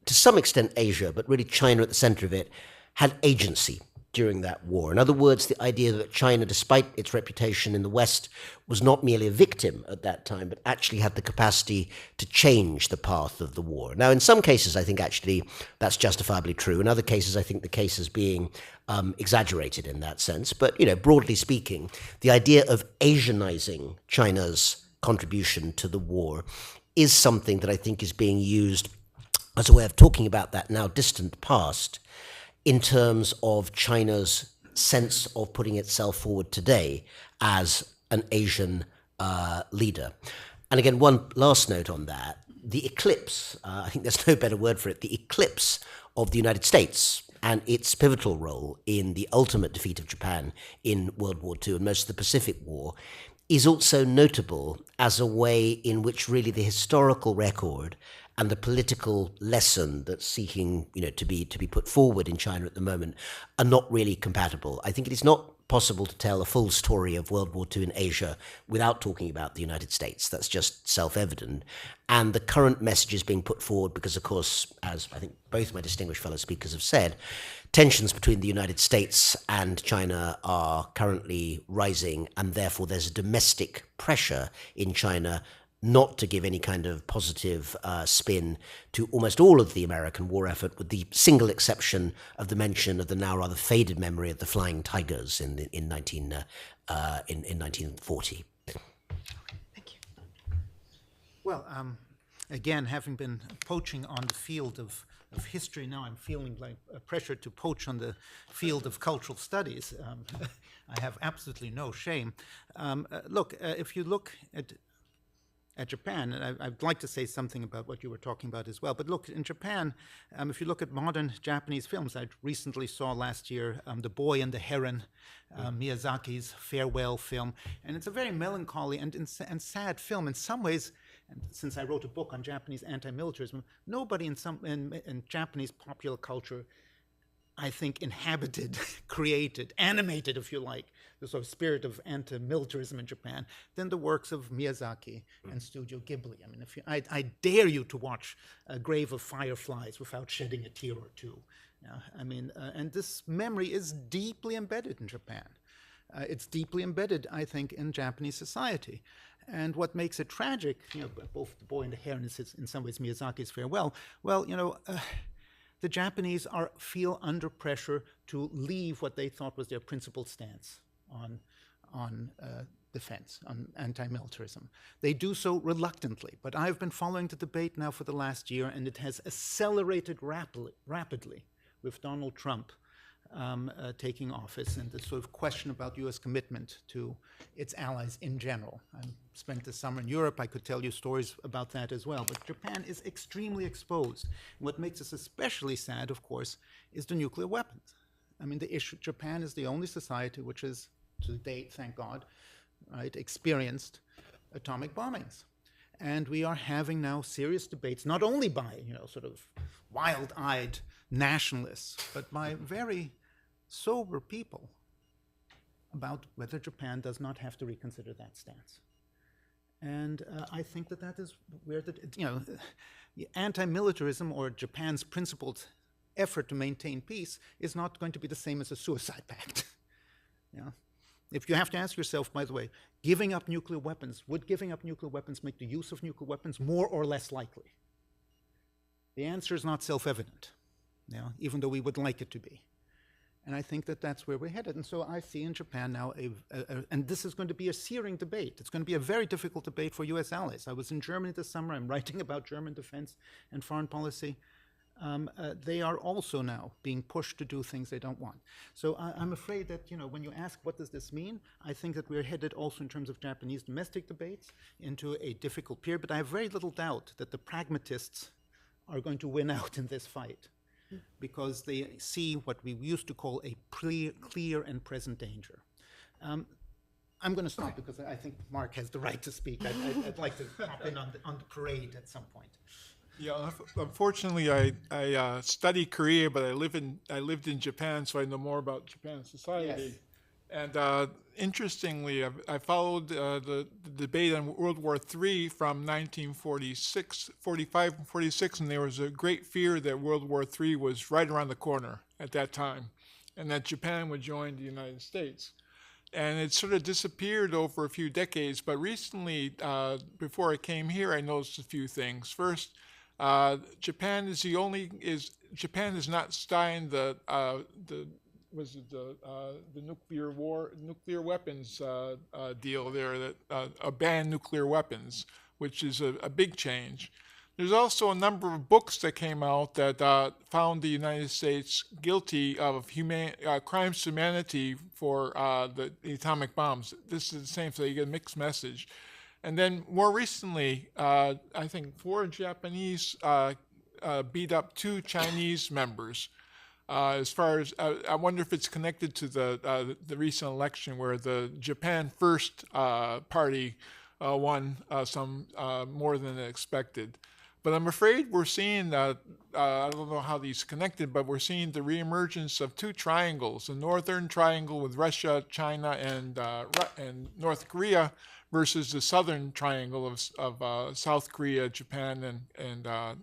to some extent Asia, but really China at the center of it, had agency during that war. In other words, the idea that China, despite its reputation in the West, was not merely a victim at that time, but actually had the capacity to change the path of the war. Now, in some cases, I think actually that's justifiably true. In other cases, I think the case is being exaggerated in that sense. But, broadly speaking, the idea of Asianizing China's contribution to the war is something that I think is being used as a way of talking about that now distant past in terms of China's sense of putting itself forward today as an Asian leader. And again, one last note on that, the eclipse, I think there's no better word for it, the eclipse of the United States and its pivotal role in the ultimate defeat of Japan in World War II and most of the Pacific War is also notable as a way in which really the historical record and the political lesson that's seeking, to be put forward in China at the moment are not really compatible. I think it is not possible to tell a full story of World War II in Asia without talking about the United States. That's just self-evident. And the current messages being put forward because, of course, as I think both my distinguished fellow speakers have said, tensions between the United States and China are currently rising, and therefore there's a domestic pressure in China not to give any kind of positive spin to almost all of the American war effort, with the single exception of the mention of the now rather faded memory of the Flying Tigers in 1940. Thank you. Well, again, having been poaching on the field of history, now I'm feeling like a pressure to poach on the field of cultural studies. I have absolutely no shame. If you look at Japan, and I'd like to say something about what you were talking about as well. But look, in Japan, if you look at modern Japanese films, I recently saw last year The Boy and the Heron, Miyazaki's farewell film, and it's a very melancholy and sad film in some ways. And since I wrote a book on Japanese anti-militarism, nobody in Japanese popular culture, I think, inhabited, created, animated, if you like, the sort of spirit of anti-militarism in Japan than the works of Miyazaki and Studio Ghibli. I mean, I dare you to watch A Grave of Fireflies without shedding a tear or two. And this memory is deeply embedded in Japan. It's deeply embedded, I think, in Japanese society. And what makes it tragic, both The Boy and the Heron is in some ways Miyazaki's farewell. The Japanese feel under pressure to leave what they thought was their principled stance on defense, on anti-militarism. They do so reluctantly, but I've been following the debate now for the last year, and it has accelerated rapidly with Donald Trump taking office and the sort of question about U.S. commitment to its allies in general. I spent the summer in Europe. I could tell you stories about that as well. But Japan is extremely exposed. What makes us especially sad, of course, is the nuclear weapons. I mean, Japan is the only society which has, to date, thank God, experienced atomic bombings. And we are having now serious debates, not only by, sort of wild-eyed nationalists, but by very sober people about whether Japan does not have to reconsider that stance. And I think that is where the anti-militarism or Japan's principled effort to maintain peace is not going to be the same as a suicide pact. If you have to ask yourself, by the way, would giving up nuclear weapons make the use of nuclear weapons more or less likely? The answer is not self-evident, even though we would like it to be. And I think that that's where we're headed. And so I see in Japan now, and this is going to be a searing debate. It's going to be a very difficult debate for U.S. allies. I was in Germany this summer. I'm writing about German defense and foreign policy. They are also now being pushed to do things they don't want. So I'm afraid that, when you ask what does this mean, I think that we're headed also in terms of Japanese domestic debates into a difficult period. But I have very little doubt that the pragmatists are going to win out in this fight, because they see what we used to call a clear and present danger. I'm going to stop because I think Mark has the right to speak. I'd like to hop in on the parade at some point. Yeah, unfortunately, I study Korea, but I lived in Japan, so I know more about Japan society. Yes. And interestingly, I followed the debate on World War III from 1945 and 46, and there was a great fear that World War III was right around the corner at that time, and that Japan would join the United States. And it sort of disappeared over a few decades, but recently, before I came here, I noticed a few things. First, Japan has not signed the nuclear weapons deal there that ban nuclear weapons, which is a big change. There's also a number of books that came out that found the United States guilty of crimes to humanity for the atomic bombs. This is the same, so you get a mixed message. And then more recently, I think 4 Japanese beat up 2 Chinese members. As far as I wonder if it's connected to the recent election where the Japan First party won some more than expected. But I'm afraid we're seeing, I don't know how these connected, but we're seeing the reemergence of 2 triangles, the Northern Triangle with Russia, China, and North Korea, versus the Southern Triangle of South Korea, Japan, and the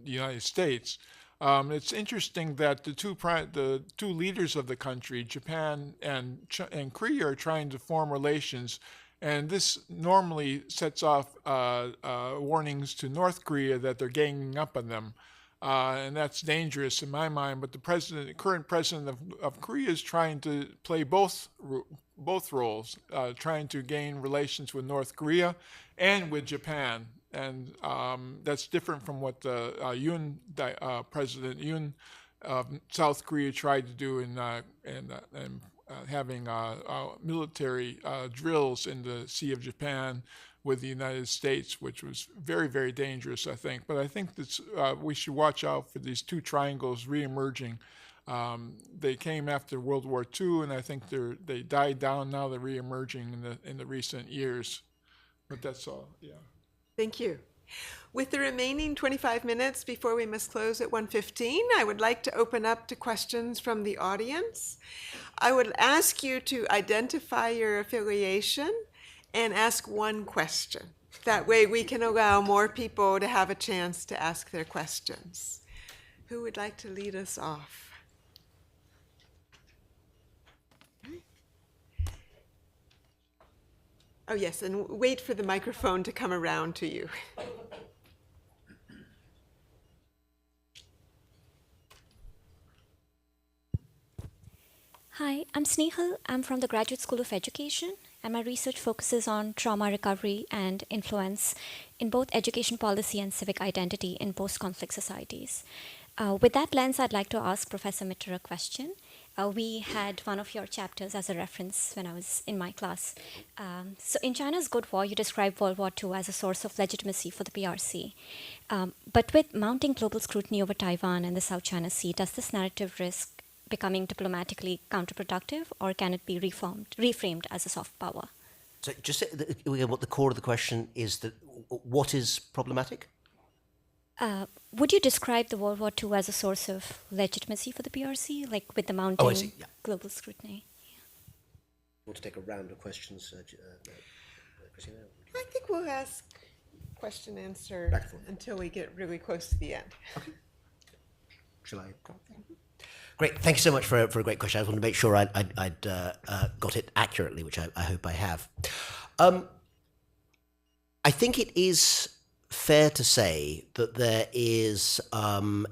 United States. It's interesting that the two leaders of the country, Japan and Korea, are trying to form relations. And this normally sets off warnings to North Korea that they're ganging up on them. And that's dangerous in my mind. But the current president of Korea is trying to play both roles, trying to gain relations with North Korea and with Japan. And that's different from what the President Yoon of South Korea tried to do in having military drills in the Sea of Japan with the United States, which was very, very dangerous, I think. But I think that we should watch out for these 2 triangles reemerging. They came after World War II, and I think they died down. Now they're reemerging in the recent years. But that's all, yeah. Thank you. With the remaining 25 minutes before we must close at 1:15, I would like to open up to questions from the audience. I would ask you to identify your affiliation and ask one question. That way we can allow more people to have a chance to ask their questions. Who would like to lead us off? Oh, yes, and wait for the microphone to come around to you. Hi, I'm Snehal. I'm from the Graduate School of Education, and my research focuses on trauma recovery and influence in both education policy and civic identity in post-conflict societies. With that lens, I'd like to ask Professor Mitter a question. We had one of your chapters as a reference when I was in my class. So in China's Good War, you describe World War II as a source of legitimacy for the PRC. But with mounting global scrutiny over Taiwan and the South China Sea, does this narrative risk becoming diplomatically counterproductive, or can it be reframed as a soft power? So just what the core of the question is, that what is problematic? Would you describe the World War II as a source of legitimacy for the PRC, like with the mounting global scrutiny? You want to take a round of questions, Christina? I think we'll ask question answer until we get really close to the end. Okay. Shall I? Great. Thank you so much for a great question. I just wanted to make sure I'd got it accurately, which I hope I have. I think it is fair to say that there is an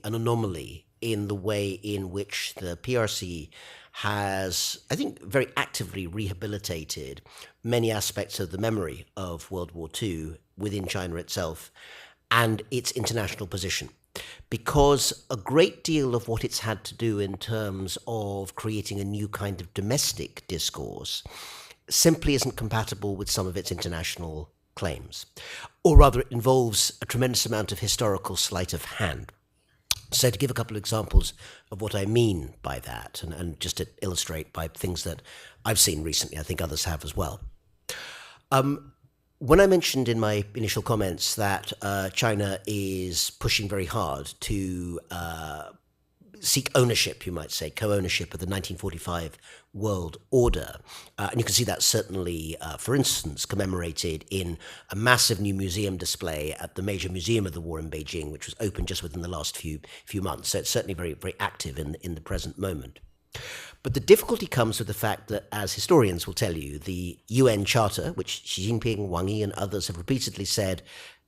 anomaly in the way in which the PRC has, I think, very actively rehabilitated many aspects of the memory of World War II within China itself and its international position. Because a great deal of what it's had to do in terms of creating a new kind of domestic discourse simply isn't compatible with some of its international claims. Or rather, it involves a tremendous amount of historical sleight of hand. So to give a couple of examples of what I mean by that, and just to illustrate by things that I've seen recently, I think others have as well. When I mentioned in my initial comments that China is pushing very hard to seek ownership, you might say, co-ownership of the 1945 world order. And you can see that certainly, for instance, commemorated in a massive new museum display at the major museum of the war in Beijing, which was opened just within the last few months. So it's certainly very, very active in the present moment. But the difficulty comes with the fact that, as historians will tell you, the UN Charter, which Xi Jinping, Wang Yi, and others have repeatedly said,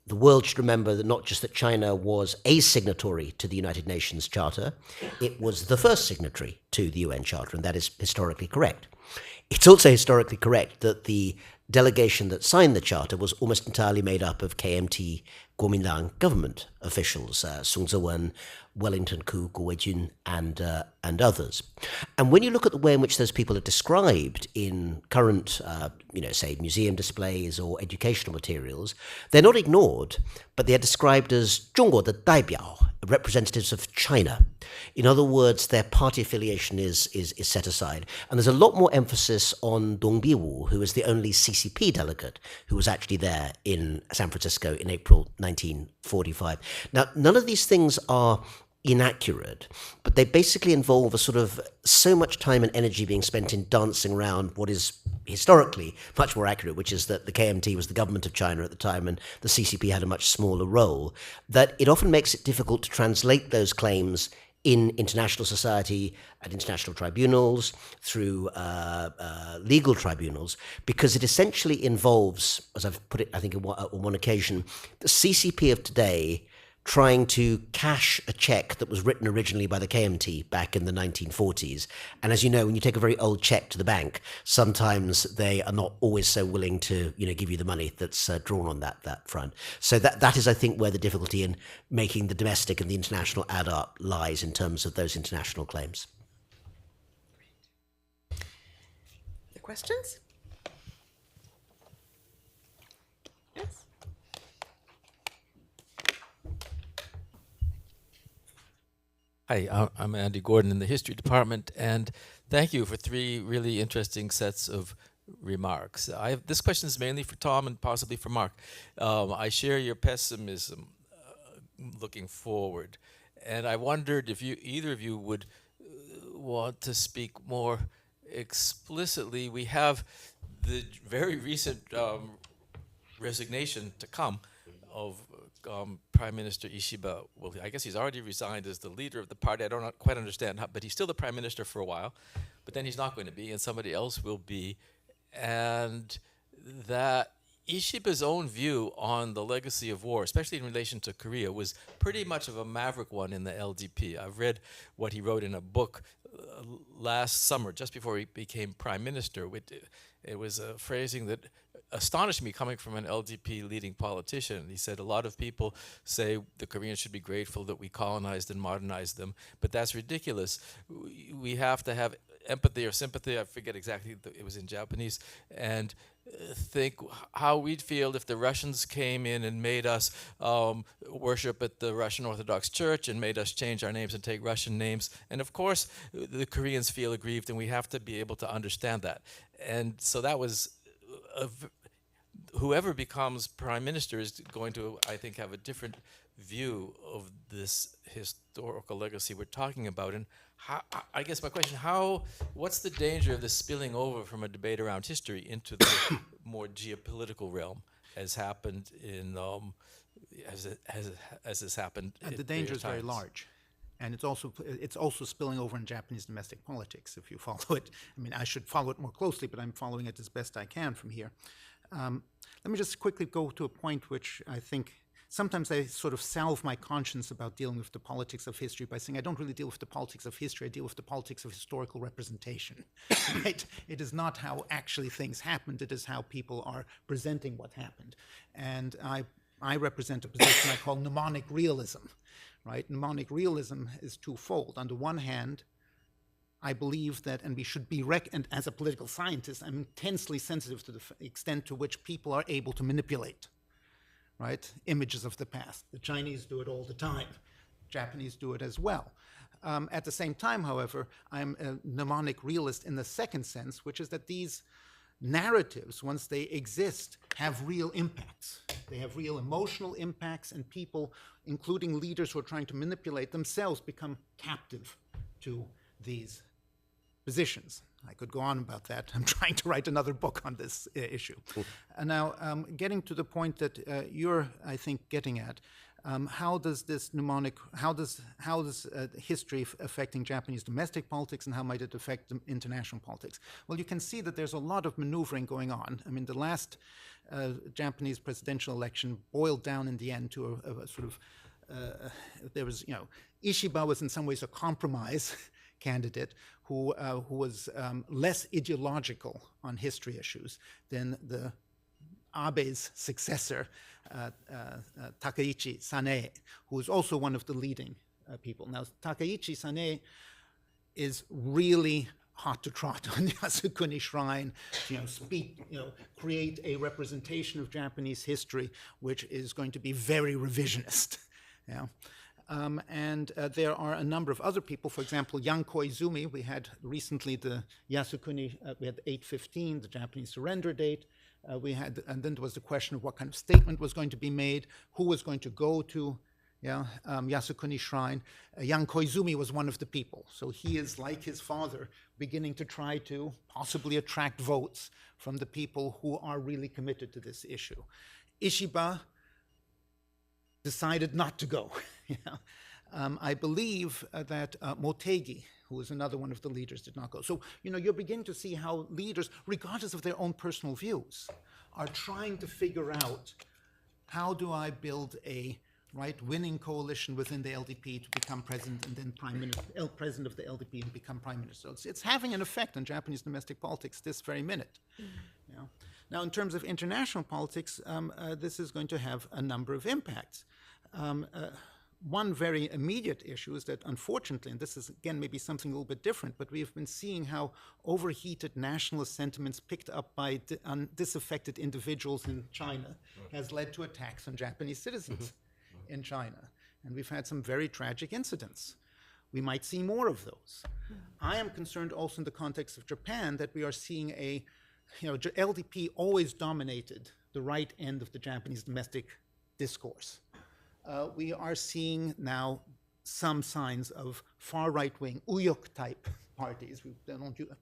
the world should remember that not just that China was a signatory to the United Nations Charter, it was the first signatory to the UN Charter, and that is historically correct. It's also historically correct that the delegation that signed the Charter was almost entirely made up of KMT Kuomintang government officials, Sun Tzu-wen, Wellington Koo, Guo Weijun, and others. And when you look at the way in which those people are described in current, say, museum displays or educational materials, they're not ignored, but they are described as 中国的代表, representatives of China. In other words, their party affiliation is set aside. And there's a lot more emphasis on Dong Biwu, who is the only CCP delegate who was actually there in San Francisco in April 1945. Now, none of these things are inaccurate, but they basically involve a sort of so much time and energy being spent in dancing around what is historically much more accurate, which is that the KMT was the government of China at the time and the CCP had a much smaller role, that it often makes it difficult to translate those claims in international society, at international tribunals, through legal tribunals, because it essentially involves, as I've put it, I think, on one occasion, the CCP of today trying to cash a check that was written originally by the KMT back in the 1940s. And as you know, when you take a very old check to the bank, sometimes they are not always so willing to, give you the money that's drawn on that front. So that is, I think, where the difficulty in making the domestic and the international add up lies in terms of those international claims. The questions? Yes. Hi, I'm Andy Gordon in the History Department, and thank you for 3 really interesting sets of remarks. This question is mainly for Tom and possibly for Mark. I share your pessimism looking forward, and I wondered if either of you would want to speak more explicitly. We have the very recent resignation to come of Prime Minister Ishiba. Well, I guess he's already resigned as the leader of the party. I don't quite understand how, but he's still the prime minister for a while. But then he's not going to be, and somebody else will be. And that Ishiba's own view on the legacy of war, especially in relation to Korea, was pretty much of a maverick one in the LDP. I've read what he wrote in a book last summer, just before he became prime minister. It was a phrasing that astonished me coming from an LDP leading politician. He said a lot of people say the Koreans should be grateful that we colonized and modernized them, but that's ridiculous. We have to have empathy or sympathy, I forget exactly, it was in Japanese, and think how we'd feel if the Russians came in and made us worship at the Russian Orthodox Church and made us change our names and take Russian names. And of course, the Koreans feel aggrieved, and we have to be able to understand that. And so that was whoever becomes prime minister is going to, I think, have a different view of this historical legacy we're talking about. And I guess my question, what's the danger of this spilling over from a debate around history into the more geopolitical realm, as happened in, as has happened? And the danger is very large. And it's also spilling over in Japanese domestic politics, if you follow it. I mean, I should follow it more closely, but I'm following it as best I can from here. Let me just quickly go to a point which I think sometimes I sort of salve my conscience about dealing with the politics of history by saying I don't really deal with the politics of history, I deal with the politics of historical representation. Right? It is not how actually things happened, it is how people are presenting what happened. And I represent a position I call mnemonic realism. Right? Mnemonic realism is twofold. On the one hand, I believe that, and we should be, and as a political scientist, I'm intensely sensitive to the extent to which people are able to manipulate, right, images of the past. The Chinese do it all the time. Japanese do it as well. At the same time, however, I'm a mnemonic realist in the second sense, which is that these narratives, once they exist, have real impacts. They have real emotional impacts, and people, including leaders who are trying to manipulate themselves, become captive to these positions. I could go on about that. I'm trying to write another book on this issue. Now, getting to the point that you're, I think, getting at, how does this mnemonic, how does history affecting Japanese domestic politics, and how might it affect international politics? Well, you can see that there's a lot of maneuvering going on. I mean, the last Japanese presidential election boiled down in the end to a sort of, there was, Ishiba was in some ways a compromise candidate who was less ideological on history issues than the Abe's successor, Takaichi Sanae, who is also one of the leading people. Now, Takaichi Sanae is really hot to trot on the Yasukuni Shrine, create a representation of Japanese history which is going to be very revisionist. And there are a number of other people. For example, Yang Koizumi, we had recently the Yasukuni, we had 8/15, the Japanese surrender date. And then there was the question of what kind of statement was going to be made, who was going to go to Yasukuni Shrine. Yang Koizumi was one of the people. So he is, like his father, beginning to try to possibly attract votes from the people who are really committed to this issue. Ishiba decided not to go. I believe that Motegi, who is another one of the leaders, did not go. So, you're beginning to see how leaders, regardless of their own personal views, are trying to figure out, how do I build a winning coalition within the LDP to become president, and then president of the LDP and become prime minister. So it's having an effect on Japanese domestic politics this very minute. Now, in terms of international politics, this is going to have a number of impacts. One very immediate issue is that, unfortunately, and this is, again, maybe something a little bit different, but we have been seeing how overheated nationalist sentiments picked up by disaffected individuals in China has led to attacks on Japanese citizens in China. And we've had some very tragic incidents. We might see more of those. I am concerned also in the context of Japan that we are seeing LDP always dominated the right end of the Japanese domestic discourse. We are seeing now some signs of far right-wing Uyok type parties,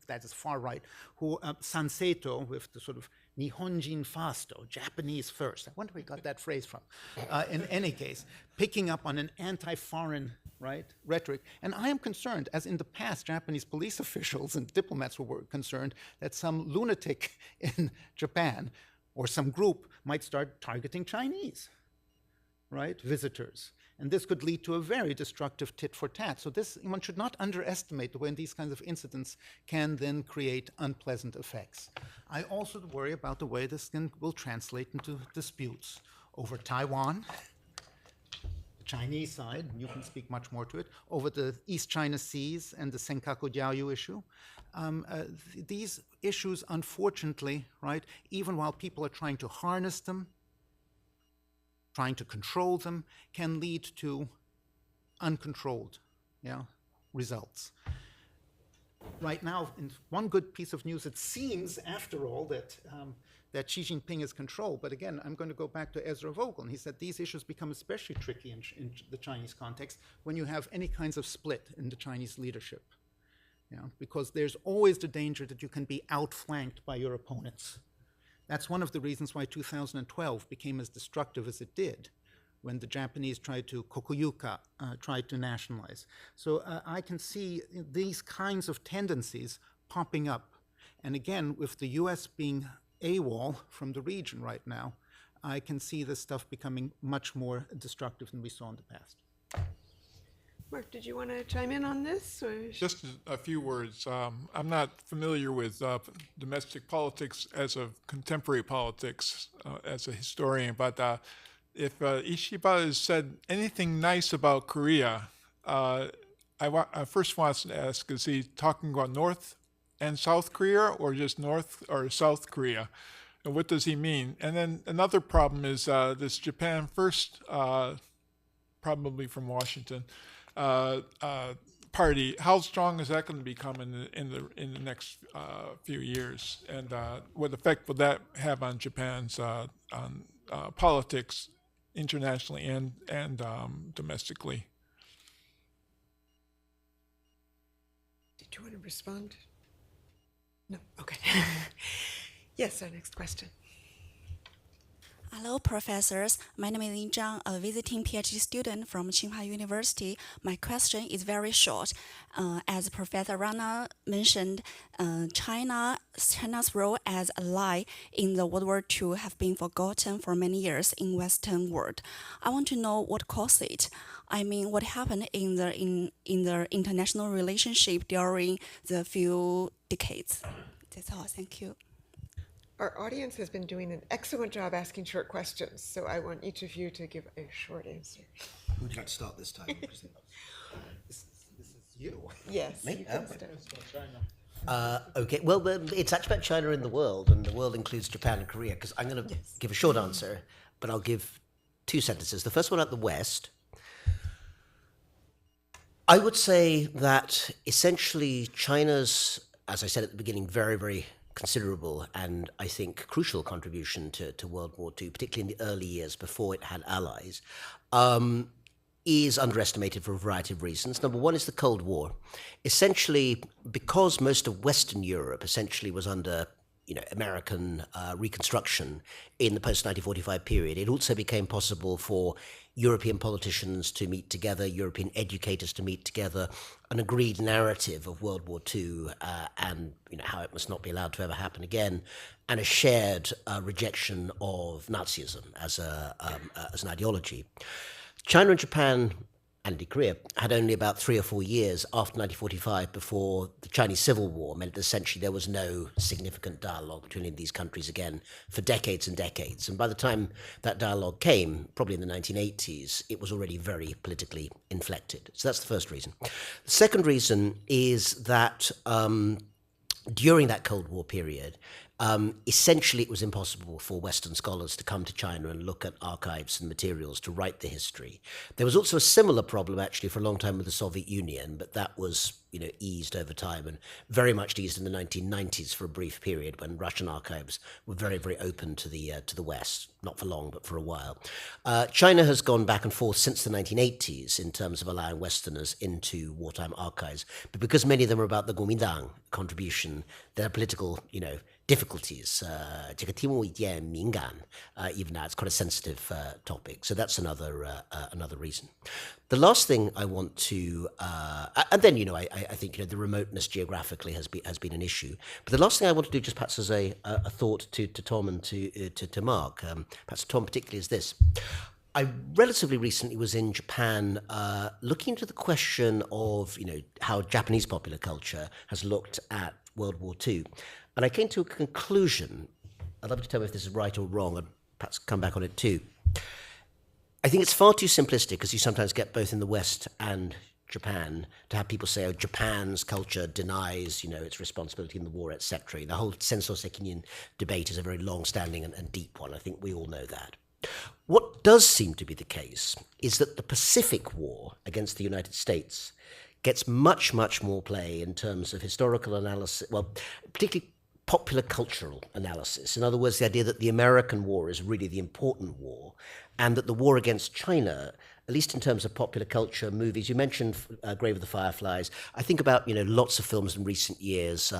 that is far right, who Sanseito, with the sort of Nihonjin Fasto, Japanese first. I wonder where he got that phrase from. In any case, picking up on an anti-foreign rhetoric. And I am concerned, as in the past Japanese police officials and diplomats were concerned, that some lunatic in Japan or some group might start targeting Chinese visitors. And this could lead to a very destructive tit for tat. So one should not underestimate the way these kinds of incidents can then create unpleasant effects. I also worry about the way this will translate into disputes over Taiwan, the Chinese side, and you can speak much more to it, over the East China Seas and the Senkaku Diaoyu issue. These issues, unfortunately, even while people are trying to harness them, trying to control them, can lead to uncontrolled results. Right now, in one good piece of news, it seems, after all, that Xi Jinping is controlled. But again, I'm going to go back to Ezra Vogel, and he said these issues become especially tricky in the Chinese context when you have any kinds of split in the Chinese leadership. Because there's always the danger that you can be outflanked by your opponents. That's one of the reasons why 2012 became as destructive as it did, when the Japanese tried to kokuyuka, tried to nationalize. So I can see these kinds of tendencies popping up. And again, with the US being AWOL from the region right now, I can see this stuff becoming much more destructive than we saw in the past. Mark, did you want to chime in on this? Or? Just a few words. I'm not familiar with domestic politics as of contemporary politics as a historian, but if Ishiba has said anything nice about Korea, I first want to ask, is he talking about North and South Korea or just North or South Korea? And what does he mean? And then another problem is this Japan First, probably from Washington, party. How strong is that going to become in the next few years? And what effect will that have on Japan's on politics internationally and domestically? Did you want to respond? No. Okay. Yes, our next question. Hello, professors. My name is Lin Zhang, a visiting PhD student from Tsinghua University. My question is very short. As Professor Rana mentioned, China's role as ally in the World War II have been forgotten for many years in Western world. I want to know what caused it. I mean, what happened in the international relationship during the few decades. That's all. Thank you. Our audience has been doing an excellent job asking short questions, so I want each of you to give a short answer. Who would you like to start this time? This is you. Yes, Me? you can start. Okay, well, it's actually about China in the world, and the world includes Japan and Korea, because I'm going to give a short answer, but I'll give two sentences. The first one out the West. I would say that essentially China's, as I said at the beginning, very, very considerable and I think crucial contribution to World War II, particularly in the early years before it had allies, is underestimated for a variety of reasons. Number one is the Cold War. Essentially, because most of Western Europe essentially was under American reconstruction in the post-1945 period, it also became possible for European politicians to meet together, European educators to meet together, an agreed narrative of World War II and how it must not be allowed to ever happen again, and a shared rejection of Nazism as an ideology. China and Japan and Korea had only about 3 or 4 years after 1945 before the Chinese Civil War meant that essentially there was no significant dialogue between these countries again for decades and decades. And by the time that dialogue came, probably in the 1980s, it was already very politically inflected. So that's the first reason. The second reason is that during that Cold War period, essentially it was impossible for Western scholars to come to China and look at archives and materials to write the history. There was also a similar problem actually for a long time with the Soviet Union, but that was eased over time and very much eased in the 1990s for a brief period when Russian archives were very, very open to the West. Not for long, but for a while. China has gone back and forth since the 1980s in terms of allowing Westerners into wartime archives, but because many of them are about the Kuomintang contribution, there are political, difficulties. 这个题目有点敏感, even now it's quite a sensitive topic. So that's another reason. The last thing I want to, and then I think the remoteness geographically has been an issue. But the last thing I want to do, just perhaps as a thought to Tom and to Mark, perhaps Tom particularly, is this. I relatively recently was in Japan looking into the question of how Japanese popular culture has looked at World War II. And I came to a conclusion. I'd love to tell me if this is right or wrong, and perhaps come back on it too. I think it's far too simplistic, as you sometimes get both in the West and Japan, to have people say, Japan's culture denies, its responsibility in the war, etc. The whole Senso Sekinyin debate is a very long-standing and deep one. I think we all know that. What does seem to be the case is that the Pacific War against the United States gets much, much more play in terms of historical analysis, well, particularly popular cultural analysis. In other words, the idea that the American war is really the important war, and that the war against China, at least in terms of popular culture, movies, you mentioned Grave of the Fireflies. I think about, lots of films in recent years.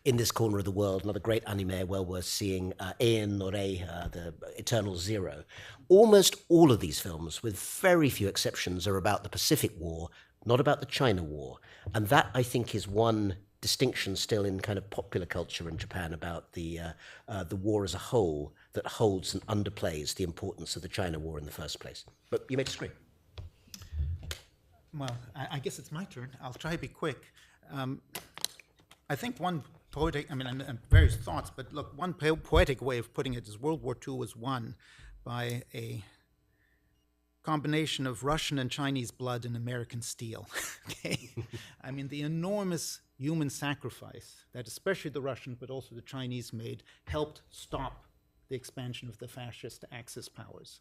In This Corner of the World, another great anime well worth seeing, Ein no Rei, The Eternal Zero. Almost all of these films, with very few exceptions, are about the Pacific War, not about the China War. And that, I think, is one distinction still in kind of popular culture in Japan about the war as a whole that holds and underplays the importance of the China War in the first place. But you may disagree. Well, I guess it's my turn. I'll try to be quick. I think one poetic, and various thoughts, but look, one poetic way of putting it is World War II was won by a combination of Russian and Chinese blood and American steel. Okay, I mean the enormous human sacrifice that especially the Russians but also the Chinese made helped stop the expansion of the fascist Axis powers.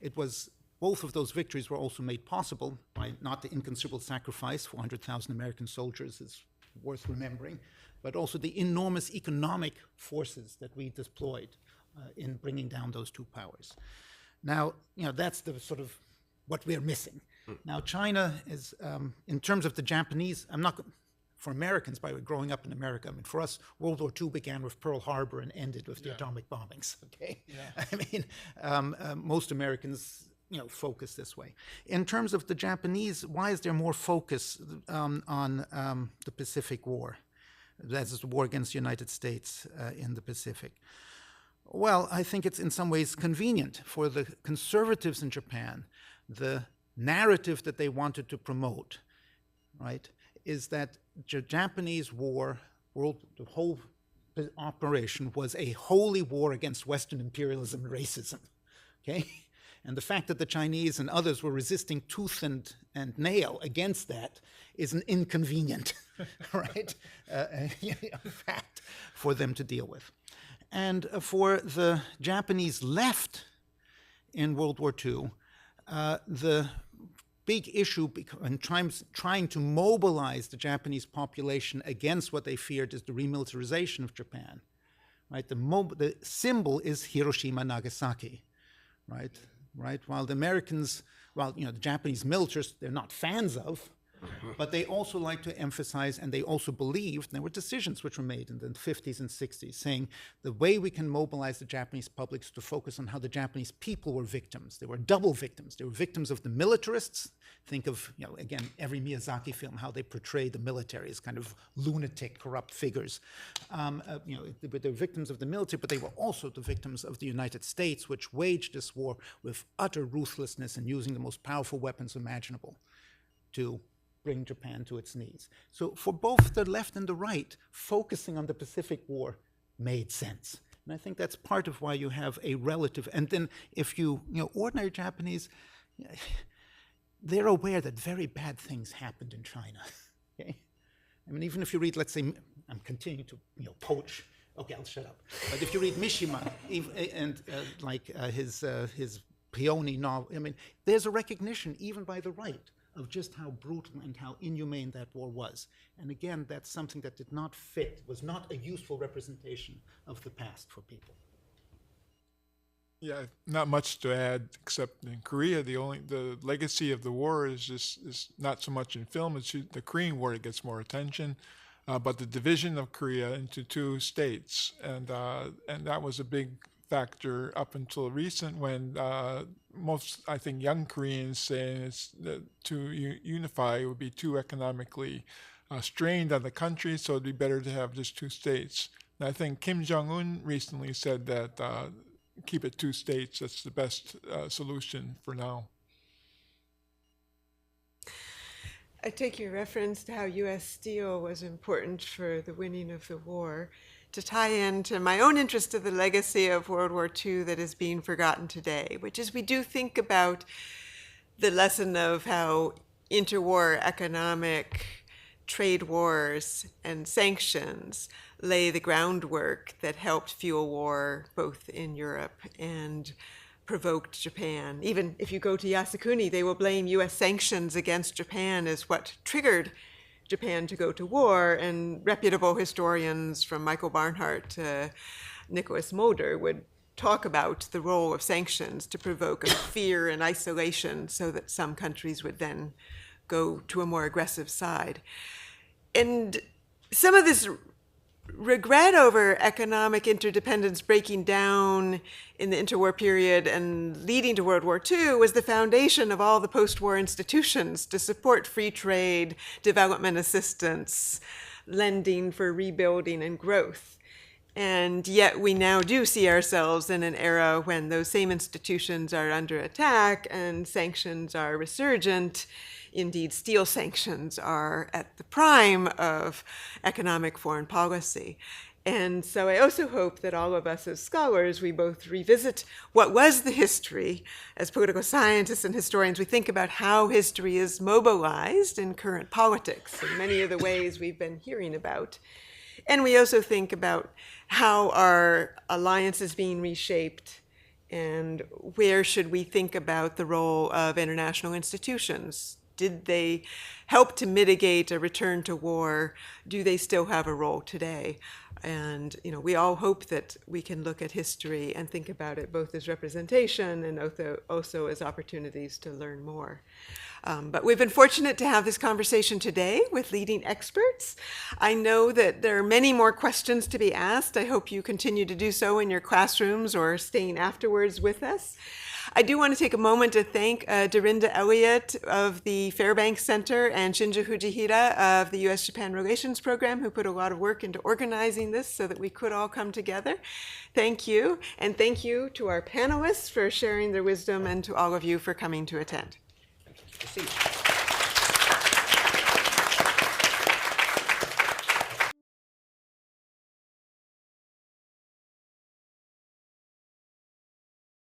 It was both of those victories were also made possible by not the inconsiderable sacrifice. 400,000 American soldiers is worth remembering, but also the enormous economic forces that we deployed in bringing down those two powers. Now, that's the sort of what we're missing. Now, China is, in terms of the Japanese, for Americans, by the way, growing up in America, for us, World War II began with Pearl Harbor and ended with the atomic bombings, okay? Yeah. Most Americans, focus this way. In terms of the Japanese, why is there more focus on the Pacific War? That is the war against the United States in the Pacific. Well, I think it's in some ways convenient for the conservatives in Japan. The narrative that they wanted to promote, right, is that the Japanese war, the whole operation was a holy war against Western imperialism and racism, okay? And the fact that the Chinese and others were resisting tooth and nail against that is an inconvenient, right, fact for them to deal with. And for the Japanese left in World War II, the big issue in trying to mobilize the Japanese population against what they feared is the remilitarization of Japan, right? The symbol is Hiroshima, Nagasaki, right? While the Americans, the Japanese militaries, they're not fans of, but they also like to emphasize, and they also believed, there were decisions which were made in the 50s and 60s saying the way we can mobilize the Japanese public is to focus on how the Japanese people were victims. They were double victims. They were victims of the militarists. Think of, again, every Miyazaki film, how they portray the military as kind of lunatic, corrupt figures. They were victims of the military, but they were also the victims of the United States, which waged this war with utter ruthlessness and using the most powerful weapons imaginable to bring Japan to its knees. So for both the left and the right, focusing on the Pacific War made sense. And I think that's part of why you have a relative, and then if ordinary Japanese, they're aware that very bad things happened in China, okay? Even if you read, let's say, I'm continuing to, poach, okay, I'll shut up. But if you read Mishima, and his peony novel, there's a recognition, even by the right, of just how brutal and how inhumane that war was. And again, that's something that did not fit, was not a useful representation of the past for people. Yeah, not much to add, except in Korea, the legacy of the war is not so much in film. It's the Korean War that gets more attention, but the division of Korea into two states, and that was a big factor up until recent, when most, I think, young Koreans saying to unify it would be too economically strained on the country, so it'd be better to have just two states. And I think Kim Jong-un recently said that keep it two states. That's the best solution for now. I take your reference to how U.S. Steel was important for the winning of the war to tie into my own interest of the legacy of World War II that is being forgotten today, which is we do think about the lesson of how interwar economic trade wars and sanctions lay the groundwork that helped fuel war both in Europe and provoked Japan. Even if you go to Yasukuni, they will blame U.S. sanctions against Japan as what triggered Japan to go to war, and reputable historians from Michael Barnhart to Nicholas Mulder would talk about the role of sanctions to provoke a fear and isolation so that some countries would then go to a more aggressive side. And some of this regret over economic interdependence breaking down in the interwar period and leading to World War II was the foundation of all the post-war institutions to support free trade, development assistance, lending for rebuilding and growth. And yet we now do see ourselves in an era when those same institutions are under attack and sanctions are resurgent. Indeed, steel sanctions are at the prime of economic foreign policy. And so I also hope that all of us as scholars, we both revisit what was the history. As political scientists and historians, we think about how history is mobilized in current politics in many of the ways we've been hearing about. And we also think about how our alliance is being reshaped and where should we think about the role of international institutions. Did they help to mitigate a return to war? Do they still have a role today? And we all hope that we can look at history and think about it both as representation and also as opportunities to learn more. But we've been fortunate to have this conversation today with leading experts. I know that there are many more questions to be asked. I hope you continue to do so in your classrooms or staying afterwards with us. I do want to take a moment to thank Dorinda Elliott of the Fairbanks Center and Shinja Fujihira of the U.S.-Japan Relations Program, who put a lot of work into organizing this so that we could all come together. Thank you. And thank you to our panelists for sharing their wisdom and to all of you for coming to attend. Thank you.